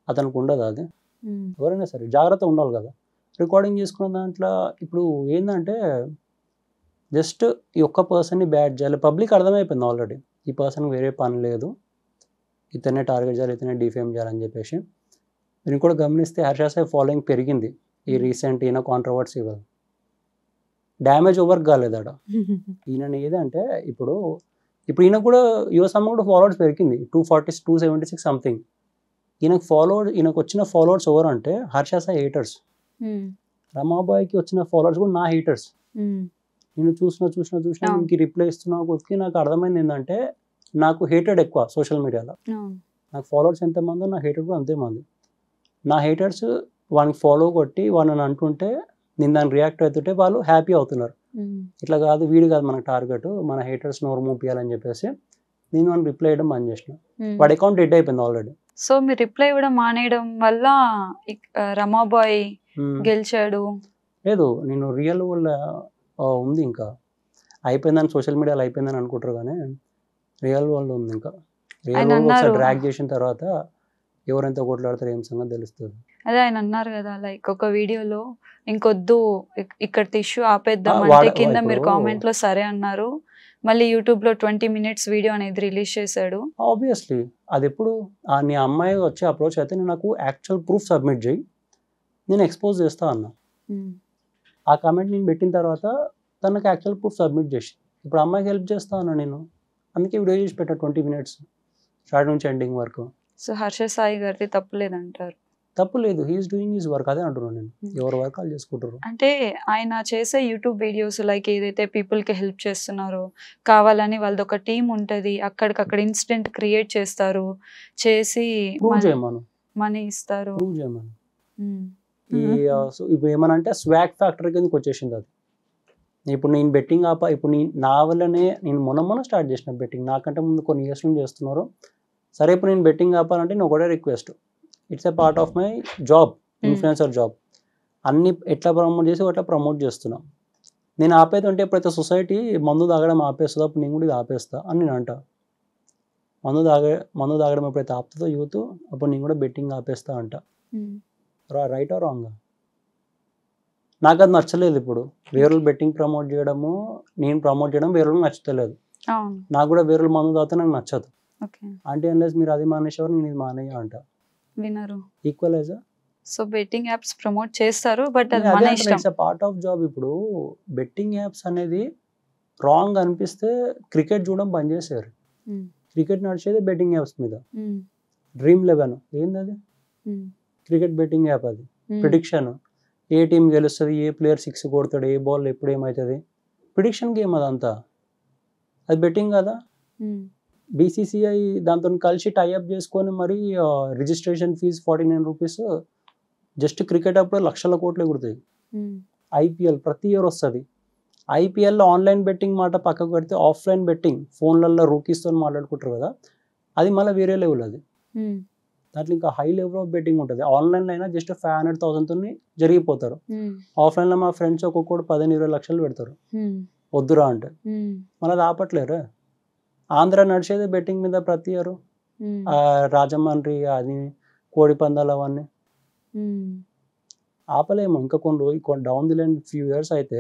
అతనికి ఉండదు. అది ఎవరైనా సరే జాగ్రత్త ఉండాలి కదా. రికార్డింగ్ చేసుకున్న దాంట్లో ఇప్పుడు ఏంటంటే జస్ట్ ఈ ఒక్క పర్సన్ని బ్యాడ్ చేయాలి, పబ్లిక్ అర్థమైపోయింది ఆల్రెడీ, ఈ పర్సన్ వేరే పని లేదు, ఇతనే టార్గెట్ చేయాలి, ఇతనే డిఫేమ్ చేయాలని చెప్పేసి. నేను కూడా గమనిస్తే హర్ష సాయి ఫాలోయింగ్ పెరిగింది ఈ రీసెంట్ ఈయన కాంట్రవర్సీ వల్ల. డ్యామేజ్ ఓవర్క్ కాలేదాడ ఈయన ఏదంటే ఇప్పుడు ఈయన కూడా యువసమ్మ కూడా ఫాలోవర్స్ పెరిగింది 276 సంథింగ్. ఈయనకు వచ్చిన ఫాలోవర్స్ ఎవరు అంటే హర్ష సాయి హేటర్స్. రమాబాయికి వచ్చిన ఫాలోవర్స్ కూడా నా హేటర్స్. నేను చూసిన ఇంక రిప్లై ఇస్తున్నా కొద్దికి నాకు అర్థమైంది ఏంటంటే నాకు హేటెడ్ ఎక్కువ సోషల్ మీడియాలో. నాకు ఫాలోవర్స్ ఎంతమందో నా హేటెడ్ కూడా అంతేమంది. నా హేటర్స్ వానికి ఫాలో కొట్టి వాళ్ళని అంటుంటే నేను దాన్ని రియాక్ట్ అవుతుంటే వాళ్ళు హ్యాపీ అవుతున్నారు. ఇట్లా కాదు, వీడు కాదు మనకు టార్గెట్, మన హేటర్స్ నోరు మూపియాలని చెప్పేసి నేను వాడిని రిప్లై ఇవ్వడం బంద్ చేసిన. వాడి అకౌంట్ డెడ్ అయిపోయింది ఆల్రెడీ. సో మీరు రిప్లై ఇవ్వడం మానేయడం వల్ల రమాబాయ్ గెలిచాడు? లేదు, నేను రియల్ వల్ల ఉంది, ఇంకా అయిపోయిందని సోషల్ మీడియాలో అయిపోయిందని అనుకుంటారు, కానీ రియల్ వరల్డ్ ఉంది. ఇంకా రియల్ వరల్డ్ డ్రాగ్ చేసిన తర్వాత ఎవరెంత కొట్లాడతారు ఏం సంగతి తెలుస్తుంది. అదే ఆయన అన్నారు కదా, లైక్ ఒక వీడియోలో ఇంకొద్దు ఇక్కడ ఇష్యూ ఆపేద్దాం అంటే కింద మీరు కామెంట్ లో సరే అన్నారు, మళ్ళీ యూట్యూబ్ లో 20 minutes వీడియో అనేది రిలీజ్ చేశాడు. ఆబ్వియస్లీ అది ఎప్పుడు నీ అమ్మాయి వచ్చి అప్రోచ్ అయితే నేను నాకు యాక్చువల్ ప్రూఫ్ సబ్మిట్ చేయి, నేను ఎక్స్పోజ్ చేస్తా అన్నా. ఆ కామెంట్ నేను పెట్టిన తర్వాత తనకు యాక్చువల్ ప్రూఫ్ సబ్మిట్ చేసి ఇప్పుడు అమ్మాయికి హెల్ప్ చేస్తా అన్నా నేను, అందుకే వీడియో చేసి పెట్టా 20 minutes స్టార్ట్ నుంచి ఎండింగ్ వరకు. సో హర్ష సాయి గారిది తప్పు లేదంటారు? తప్పు లేదు, హీఈస్ డూయింగ్ హిస్ వర్క్, అదే అంటున్నాను నేను. ఎవరి వర్క్ వాళ్ళు చేసుకుంటారు. అంటే ఆయన చేసే యూట్యూబ్ వీడియోస్ లైక్ ఏదైతే పీపుల్ కి హెల్ప్ చేస్తున్నారో కావాలని వాళ్ళది ఒక టీం ఉంటది, అక్కడికక్కడ ఇన్సిడెంట్ క్రియేట్ చేస్తారు, చేసి మనీ ఇస్తారు. ఇప్పుడు ఏమనంటే స్వాగ్ ఫ్యాక్టరీ కిందకి వచ్చేసింది అది. ఇప్పుడు నేను బెట్టింగ్ ఇప్పుడు నా వల్లనే నేను మొన్న స్టార్ట్ చేసిన బెట్టింగ్, నాకంటే ముందు కొన్ని ఇయర్స్ నుంచి చేస్తున్నారు. సరే ఇప్పుడు నేను బెట్టింగ్ ఆపాలంటే నేను ఒకటే request, it's a part of my job, influencer job. అన్ని ఎట్లా ప్రమోట్ చేసి అట్లా ప్రమోట్ చేస్తున్నాం. నేను ఆపేదంటే ఎప్పుడైతే సొసైటీ మందు తాగడం ఆపేస్తుందో అప్పుడు నేను కూడా ఇది ఆపేస్తా అని నేను అంట. మందు తాగడం ఎప్పుడైతే ఆపుతుందో యూత్ అప్పుడు నేను కూడా బెట్టింగ్ ఆపేస్తా అంట. Right are wrong? నాకు అది నచ్చలేదు. ఇప్పుడు వేరే బెట్టింగ్ ప్రమోట్ చేయడము, నేను ప్రమోట్ చేయడం వేరే నచ్చలేదు. నాకు కూడా వేరే మందు తాగితే నాకు నచ్చదు. అంటే అన్లెస్ మీరు అది మానేసేవారు నేను ఇది మానేయ అంట. వినరు. Equalise. So betting apps promote చేస్తారు, బట్ అది మన ఇష్టం. It's a part of job. ఇప్పుడు బెట్టింగ్ యాప్స్ అనేది రాంగ్ అనిపిస్తే క్రికెట్ చూడడం బంద్ చేశారు. క్రికెట్ నడిచేది బెట్టింగ్ యాప్స్ మీద. Dream11 ఏంది అది, క్రికెట్ బెట్టింగ్ యాప్, అది ప్రిడిక్షన్. ఏ టీం గెలుస్తుంది, ఏ ప్లేయర్ 6 కొడతాడు, ఏ బాల్ ఎప్పుడు ఏమవుతుంది, ప్రిడిక్షన్ గేమ్ అదంతా. అది బెట్టింగ్ కదా. బీసీసీఐ దాంతో కలిసి టైఅప్ చేసుకొని మరి registration fee 49 rupees. Just cricket అప్పుడు లక్షల కోట్లు ఎగురుతాయి. ఐపీఎల్ ప్రతి ఇయర్ వస్తుంది. ఐపీఎల్లో ఆన్లైన్ బెట్టింగ్ మాట పక్కకు పెడితే ఆఫ్లైన్ బెట్టింగ్ ఫోన్లలో రూకీస్తో మాట్లాడుకుంటారు కదా, అది మళ్ళీ వేరే లెవెల్. అది దాంట్లో ఇంకా హై లెవెల్ ఆఫ్ బెట్టింగ్ ఉంటుంది. ఆన్లైన్లో అయినా జస్ట్ 500,000తో జరిగిపోతారు. ఆఫ్లైన్లో మా ఫ్రెండ్స్ ఒక్కొక్కటి 15-20 లక్షలు పెడతారు వద్దురా అంటే. మళ్ళీ అది ఆపట్లేరు. ఆంధ్ర నడిచేది బెట్టింగ్ మీద ప్రతి ఇయర్. రాజమండ్రి అది కోడి పందాలు అవన్నీ ఆపలేము. ఇంకా కొన్ని down the line few years అయితే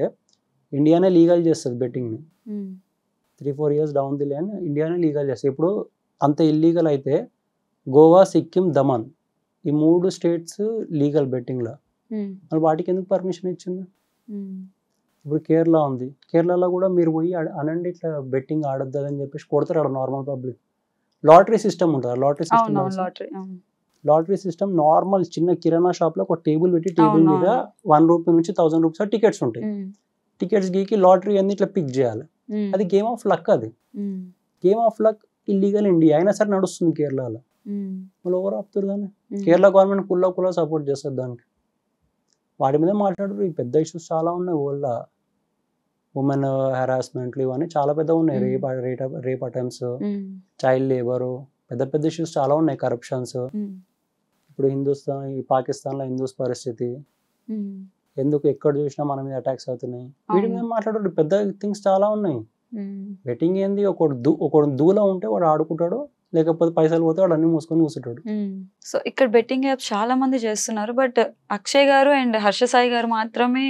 ఇండియానే లీగల్ చేస్తుంది బెట్టింగ్ని. 3-4 ఇయర్స్ డౌన్ ది లైన్ ఇండియానే లీగల్ చేస్తుంది. ఇప్పుడు అంత ఇల్లీగల్ అయితే గోవా, సిక్కిం, దమన్ ఈ 3 స్టేట్స్ లీగల్ బెట్టింగ్లో. మరి వాటికి ఎందుకు పర్మిషన్ ఇచ్చింది? ఇప్పుడు కేరళ ఉంది. కేరళలో కూడా మీరు పోయి అనండి ఇట్లా బెట్టింగ్ ఆడొద్దు అని చెప్పేసి కొడతారు అక్కడ నార్మల్ పబ్లిక్. లాటరీ సిస్టమ్ ఉంటుంది. లాటరీ సిస్టమ్ నార్మల్ చిన్న కిరాణా షాప్లో ఒక టేబుల్ పెట్టి టేబుల్ మీద 1 రూపీ నుంచి 1000 రూపీస్ టికెట్స్ ఉంటాయి. టికెట్స్ గీకి లాటరీ అన్ని ఇట్లా పిక్ చేయాలి. అది గేమ్ ఆఫ్ లక్. అది game of luck illegal India అయినా సరే నడుస్తుంది కేరళలో. మళ్ళీ ఓవర్ ఆపుతారు దాన్ని. కేరళ గవర్నమెంట్ కుల్ల సపోర్ట్ చేస్తుంది దానికి. వాటి మీద మాట్లాడరు. ఈ పెద్ద ఇష్యూస్ చాలా ఉన్నాయి. వరల్డ్ ఉమెన్ హెరాస్మెంట్లు ఇవన్నీ చాలా పెద్ద ఉన్నాయి. రేప్ అటెంప్ట్స్, చైల్డ్ లేబరు, పెద్ద పెద్ద ఇష్యూస్ చాలా ఉన్నాయి. కరప్షన్స్. ఇప్పుడు పాకిస్తాన్లో హిందూస్ పరిస్థితి, ఎందుకు ఎక్కడ చూసినా మన మీద అటాక్స్ అవుతున్నాయి, వీటి మీద మాట్లాడరు. పెద్ద థింగ్స్ చాలా ఉన్నాయి. బెట్టింగ్ ఏంది, ఒకడు దూల ఉంటే వాడు ఆడుకుంటాడు, లేకపోతే పైసలు పోతే వాడు అన్ని మూసుకొని కూర్చుంటాడు. సో ఇక్కడ బెట్టింగ్ యాప్స్ చాలా మంది చేస్తున్నారు. బట్ అక్షయ్ గారు అండ్ హర్ష సాయి గారు మాత్రమే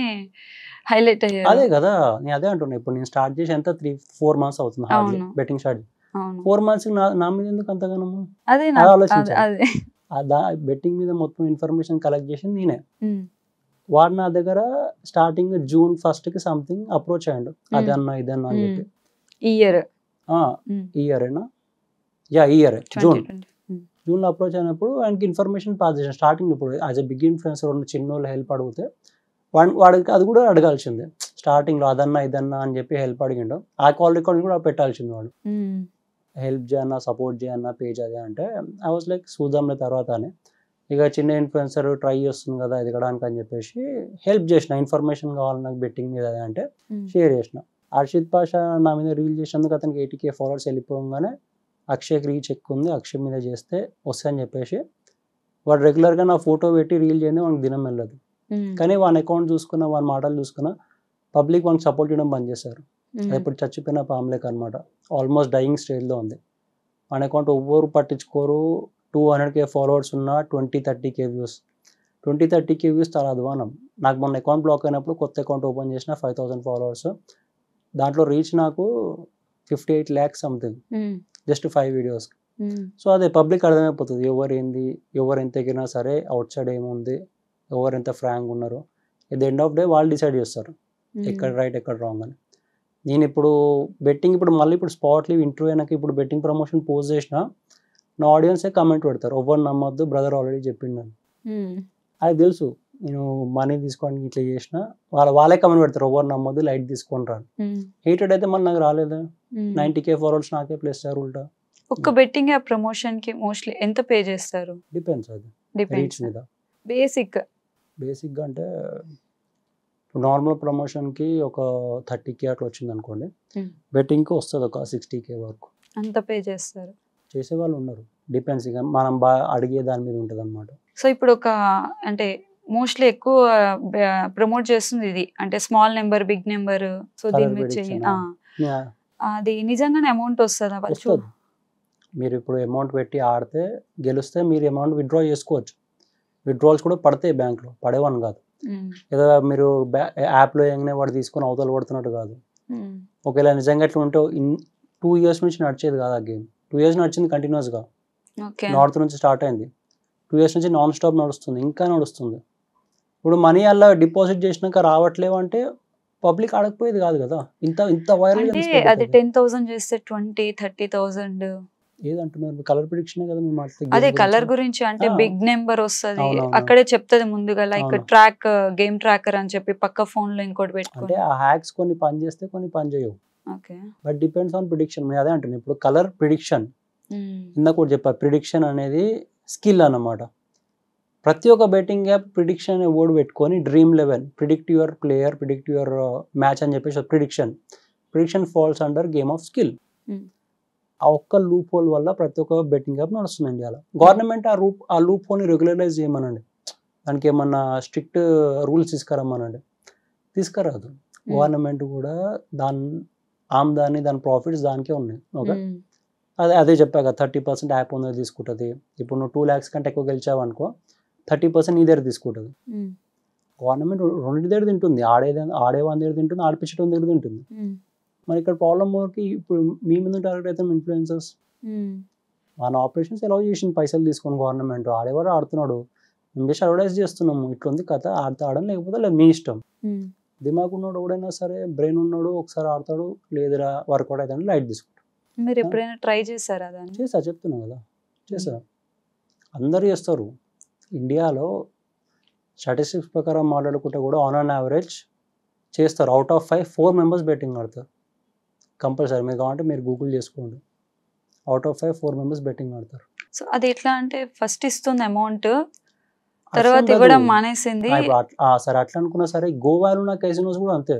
హైలైట్ అయ్యారు. అదే కదా నేను అదే అంటున్నా. ఇప్పుడు నేను స్టార్ట్ చేసి ఎంత 3-4 months అవుతుంది బెట్టింగ్ స్టార్ట్. 4 months నా మీద ఎందుకు అంతగానము ఆలోచించాలి. బెట్టింగ్ మీద మొత్తం ఇన్ఫర్మేషన్ కలెక్ట్ చేసి నేనే. వాడు నా దగ్గర starting June 1st something approach అయ్యాడు. అదన్నా ఇదన్నా అని చెప్పి. ఈ ఇయరేనా? ఈ ఇయర్ జూన్లో అప్రోచ్ అయినప్పుడు ఆయనకి ఇన్ఫర్మేషన్ పాస్ చేసాను. స్టార్టింగ్ ఇప్పుడు యాజ్ ఎ బిగ్ ఇన్ఫ్లుయెన్సర్ ఉన్న చిన్న హెల్ప్ అడిగితే వాడికి అది కూడా అడగాల్సిందే. స్టార్టింగ్లో అదన్నా ఇదన్నా అని చెప్పి హెల్ప్ అడిగిండు. ఆ కాల్ రికార్డింగ్ కూడా పెట్టాల్సింది. వాడు హెల్ప్ చేయన్నా సపోర్ట్ చేయన్నా పేజ్ అదే అంటే ఐ వాజ్ లైక్ చూద్దాంలే తర్వాత అని. ఇక చిన్న ఇన్ఫ్లుయెన్సర్ ట్రై చేస్తుంది కదా ఎదగడానికి అని చెప్పేసి హెల్ప్ చేసిన. ఇన్ఫర్మేషన్ కావాలి నాకు బెట్టింగ్ మీద అదే అంటే షేర్ చేసిన. హర్షిత్ పాషా నా మీద రీల్ చేసినందుకు అతనికి 80K ఫాలోవర్స్ వెళ్ళిపోగానే అక్షయ్కి రీచ్ ఎక్కువ ఉంది, అక్షయ్ మీద చేస్తే వస్తాయని చెప్పేసి వాడు రెగ్యులర్గా నా ఫోటో పెట్టి రీల్ చేయండి, వానికి దినం వెళ్ళదు. కానీ వాని అకౌంట్ చూసుకున్న, వాని మాటలు చూసుకున్న పబ్లిక్ వానికి సపోర్ట్ చేయడం బంద్ చేశారు. అది ఇప్పుడు చచ్చిపోయిన పామ్లేక్ అనమాట. ఆల్మోస్ట్ డైయింగ్ స్టేజ్లో ఉంది. వాని అకౌంట్ ఎవ్వరు పట్టించుకోరు. 200K ఫాలోవర్స్ ఉన్న 20-30K వ్యూస్. 20-30K వ్యూస్ చాలా అధ్వానం. నాకు మొన్న అకౌంట్ బ్లాక్ అయినప్పుడు కొత్త అకౌంట్ ఓపెన్ చేసిన 5,000 ఫాలోవర్స్. దాంట్లో రీచ్ నాకు 58 lakhs something, just 5 videos. So అదే పబ్లిక్ అర్థమైపోతుంది ఎవరు ఏంది, ఎవరు ఎంత ఎగిరినా సరే అవుట్ సైడ్ ఏముంది, ఎవరు ఎంత ఫ్రాంక్ ఉన్నారు. At the end of day వాళ్ళు డిసైడ్ చేస్తారు ఎక్కడ రైట్ ఎక్కడ రాంగ్ అని. నేను ఇప్పుడు బెట్టింగ్ మళ్ళీ స్పాట్ లీవ్ ఇంటర్వ్యూ అయినాక ఇప్పుడు బెట్టింగ్ ప్రమోషన్ పోస్ట్ చేసిన నా ఆడియన్సే కామెంట్ పెడతారు, ఎవరు నమ్మొద్దు బ్రదర్ ఆల్రెడీ చెప్పిండు అని. అది తెలుసు నేను మనీ తీసుకోవడానికి ఇట్లా చేసిన. వాళ్ళే కామెంట్ పెడతారు, ఎవరు నమ్మొద్దు లైట్ తీసుకొని రాను. హేటెడ్ అయితే మళ్ళీ నాకు రాలేదు. 90K ఫాలోవర్స్ నాకే ప్లేస్ సార్ ఉల్టా. ఒక బెట్టింగ్ యాప్ ప్రమోషన్ కి మోస్ట్లీ ఎంత పే చేస్తారు? డిపెండ్స్. అది రీచ్ మీద. బేసిక్గా అంటే నార్మల్ ప్రమోషన్కి ఒక 30K అట్లా వచ్చింది అనుకోండి, బెట్టింగ్కి వస్తుంది ఒక 60K వరకు. అంత పే చేస్తారు? చేసేవాళ్ళు ఉన్నారు. డిపెండ్స్, ఇక మనం బాగా అడిగే దాని మీద ఉంటుంది అనమాట. సో ఇప్పుడు ఒక అంటే మోస్ట్లీ ఎక్కువ ప్రమోట్ చేస్తుంది ఇది అంటే small number big number. So దీని మీద అది నిజంగానే అమౌంట్ వస్తుందా? వస్తుంది. మీరు ఇప్పుడు అమౌంట్ పెట్టి ఆడితే గెలిస్తే మీరు అమౌంట్ విత్డ్రా చేసుకోవచ్చు. విత్డ్రాల్స్ కూడా పడతాయి బ్యాంక్లో, పడేవని కాదు. ఏదో మీరు యాప్లో ఏమైనా వాడు తీసుకొని అవతల పడుతున్నట్టు కాదు. ఒకవేళ నిజంగా ఎట్లా ఉంటే 2 years నుంచి నడిచేది కాదు ఆ గేమ్. 2 years నడిచింది కంటిన్యూస్గా. నార్త్ నుంచి స్టార్ట్ అయింది, 2 years నుంచి నాన్ స్టాప్ నడుస్తుంది, ఇంకా నడుస్తుంది. ఇప్పుడు మనీ అలా డిపాజిట్ చేసినాక రావట్లేవు అంటే పబ్లిక్ ఆడకపోయేది కాదు కదా. ఇంత వైరల్. అది 10,000 చేస్తే 20-30,000 ఏదంటున్నారు కలర్ ప్రిడిక్షన్ కదా మేము అదే కలర్ గురించి అంటే బిగ్ నెంబర్ వస్తది అవునవును. అక్కడే చెప్తది ముందుగా లైక్ అవును. ట్రాక్ గేమ్ ట్రాకర్ అని చెప్పి పక్క ఫోన్ లో ఇంకోటి అంటే పెట్టుకొని ఆ హ్యాక్స్ కొన్ని పని చేస్తే కొన్ని పని చేయవు, okay but depends on prediction. నేను అదే అంటున్నాను ఇప్పుడు కలర్ ప్రిడిక్షన్ ఇందాక కూడా చెప్పా, ప్రిడిక్షన్ అనేది స్కిల్ అన్నమాట. ప్రతి ఒక్క బెట్టింగ్ యాప్ ప్రిడిక్షన్ అనే వర్డ్ పెట్టుకొని dream 11 predict your player, predict your match అని చెప్పేసి prediction falls under game of skill. ఆ ఒక్క లూప్ హోల్ వల్ల ప్రతి ఒక్క బెట్టింగ్ యాప్ నడుస్తుంది ఇండియాలో. గవర్నమెంట్ ఆ లూప్ హోల్ని రెగ్యులరైజ్ చేయమనండి, దానికి ఏమన్నా స్ట్రిక్ట్ రూల్స్ తీసుకురమ్మనండి, తీసుకురాదు. గవర్నమెంట్ కూడా దాని ప్రాఫిట్స్ దానికే ఉన్నాయి. ఓకే, అదే చెప్పాక 30% యాప్ ఓనర్ తీసుకుంటుంది. ఇప్పుడు నువ్వు 2 lakhs కంటే ఎక్కువ గెలిచావు అనుకో 30% నీ దగ్గర తీసుకుంటుంది. గవర్నమెంట్ రెండింటి దగ్గర తింటుంది, ఆడేవాని దగ్గర తింటుంది, ఆడిపించడం దగ్గర తింటుంది. మరి ఇక్కడ ప్రాబ్లమ్ వరకు ఇప్పుడు మీ మీద టార్గెట్ అవుతాం ఇన్ఫ్లుయెన్సర్స్. మన ఆపరేషన్స్ ఎలా చేసింది పైసలు తీసుకొని గవర్నమెంట్, ఆడేవాడు ఆడుతున్నాడు, మేము జస్ట్ అడ్వర్టైజ్ చేస్తున్నాము, ఇట్లా ఉంది కథ, ఆడతాడని లేకపోతే లేదు మీ ఇష్టం. దిమాగ్ ఉన్నాడు ఎవడైనా సరే, బ్రెయిన్ ఉన్నాడు ఒకసారి ఆడతాడు, లేదురా వర్కౌట్ అవుతాడు లైట్ తీసుకుంటాడు. మీరు ఎప్పుడైనా ట్రై చేశారా దాన్ని? చెప్తున్నా కదా, చేసా, అందరు చేస్తారు. ఇండియాలో స్టాటిస్టిక్స్ ప్రకారం మాట్లాడుకుంటే కూడా ఆన్ యావరేజ్ చేస్తారు, అవుట్ ఆఫ్ 5 4 members బెట్టింగ్ ఆడతారు కంపల్సరీ. మీరు కావాలంటే మీరు గూగుల్ చేసుకోండి, అవుట్ ఆఫ్ 5 4 members బెట్టింగ్ ఆడతారు. సో అది ఎట్లా అంటే ఫస్ట్ ఇస్తుంది అమౌంట్, తర్వాత ఇవ్వడం మానేసింది. సరే అట్లా అనుకున్నా సరే, గోవాలో ఉన్న క్యాసినోస్ కూడా అంతే,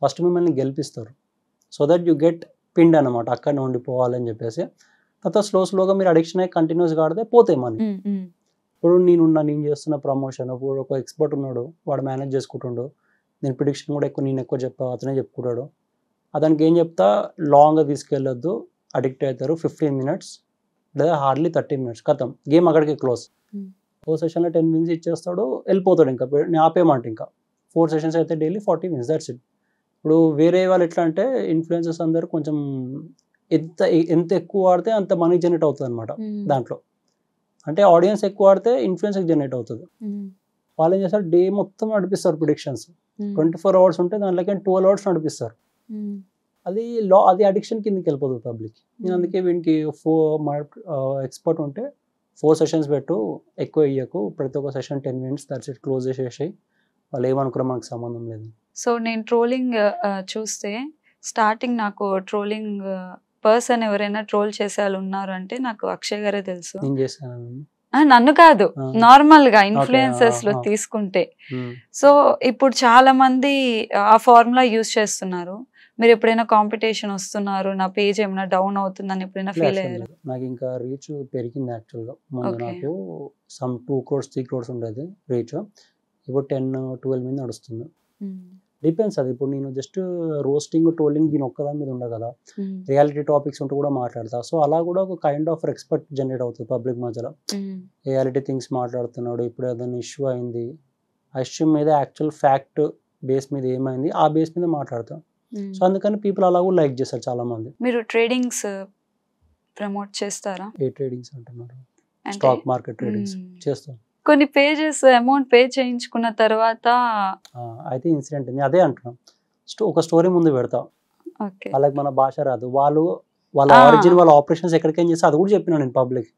ఫస్ట్ మిమ్మల్ని గెలిపిస్తారు సో దట్ యు గెట్ పిండ్ అనమాట, అక్కడనే ఉండిపోవాలని చెప్పేసి. తర్వాత స్లోగా మీరు అడిక్షన్ అయ్యి కంటిన్యూస్గా ఆడితే పోతాయి మనీ. ఇప్పుడు నేను చేస్తున్న ప్రమోషన్, ఇప్పుడు ఒక ఎక్స్పర్ట్ ఉన్నాడు, వాడు మేనేజ్ చేసుకుంటుండు, నేను ప్రిడిక్షన్ కూడా నేను ఎక్కువ చెప్పా, అతనే చెప్పుకుంటాడు. అతనికి ఏం చెప్తా, లాంగ్గా తీసుకెళ్ళొద్దు, అడిక్ట్ అవుతారు, 15 minutes లేదా హార్డ్లీ 30 minutes కథం, గేమ్ అక్కడికి క్లోజ్. 4 sessions 10 wins ఇచ్చేస్తాడు, వెళ్ళిపోతాడు. ఇంకా నేను ఆపేయమంట, ఇంకా 4 sessions అయితే డైలీ 40 wins, దట్స్ ఇట్. ఇప్పుడు వేరే వాళ్ళు ఎట్లా అంటే ఇన్ఫ్లుయెన్సర్స్ అందరూ కొంచెం ఎంత ఎక్కువ ఆడితే అంత మనీ జనరేట్ అవుతుంది అనమాట దాంట్లో. అంటే ఆడియన్స్ ఎక్కువ ఆడితే ఇన్ఫ్లుయెన్స్ జనరేట్ అవుతుంది. వాళ్ళు ఏం చేస్తారు, డే మొత్తం నడిపిస్తారు ప్రిడిక్షన్స్, 24 hours ఉంటే దాంట్లోకి 12 hours నడిపిస్తారు. అది అడిక్షన్ కిందకి వెళ్ళిపోతుంది పబ్లిక్. నేను అందుకే వీనికి ఎక్స్పర్ట్ ఉంటే 4 sessions పెట్టు, ఎక్కువ ఇయ్యకు, ప్రతి ఒక్క session 10 minutes that's it, close చేసేసి వాళ్ళు ఏమనుకున్నా మనకు సంబంధం లేదు. సో నేను ట్రోలింగ్ చూస్తే స్టార్టింగ్ నాకు ట్రోలింగ్ పర్సన్ ఎవరైనా ట్రోల్ చేసే వాళ్ళు ఉన్నారు అంటే నాకు అక్షయ్ గారే తెలుసు. నేను చేశాను, నన్ను కాదు, నార్మల్ గా ఇన్ఫ్లుయెన్సర్స్ లో తీసుకుంటే. సో ఇప్పుడు చాలా మంది ఆ ఫార్ములా యూజ్ చేస్తున్నారు. మీరు ఎప్పుడైనా కాంపిటీషన్ వస్తున్నారు, నా పేజ్ ఏమైనా డౌన్ అవుతుందని ఎప్పుడైనా ఫీల్ అయ్యారు? నాకు ఇంకా రీచ్ పెరిగింది యాక్చువల్గా. ముందు నాకు సమ్ 2 crores 3 crores ఉండేది రీచ్, ఇప్పుడు 10-12 మీద నడుస్తుంది. డిపెండ్స్ అది. ఇప్పుడు నేను జస్ట్ రోస్టింగ్ ట్రోలింగ్ దీని ఒక్కదాని మీద ఉండదు కదా, రియాలిటీ టాపిక్స్ ఉంటూ కూడా మాట్లాడతా. సో అలా కూడా ఒక కైండ్ ఆఫ్ రెస్పెక్ట్ జనరేట్ అవుతుంది పబ్లిక్ మధ్యలో. రియాలిటీ థింగ్స్ మాట్లాడుతున్నాడు, ఇప్పుడు ఏదైనా ఇష్యూ అయింది, ఆ ఇష్యూ మీద యాక్చువల్ ఫ్యాక్ట్ బేస్ మీద ఏమైంది ఆ బేస్ మీద మాట్లాడతాం. సో అందుకని పీపుల్ అలా కూడా లైక్ చేస్తారు చాలా మంది. మీరు ట్రేడింగ్స్ ప్రమోట్ చేస్తారా? ఏ ట్రేడింగ్స్ అంటున్నారు? స్టాక్ మార్కెట్ ట్రేడింగ్స్ చేస్తాం. కొన్ని పేజెస్ అమౌంట్ పే చేయించుకున్న తర్వాత అయితే ఇన్సిడెంట్ అదే అంటున్నాం, ఒక స్టోరీ ముందు పెడతా, వాళ్ళకి మన భాష రాదు, వాళ్ళ ఆరిజిన్ వాళ్ళ ఆపరేషన్స్ ఎక్కడికైనా చేస్తే అది కూడా చెప్పినా నేను పబ్లిక్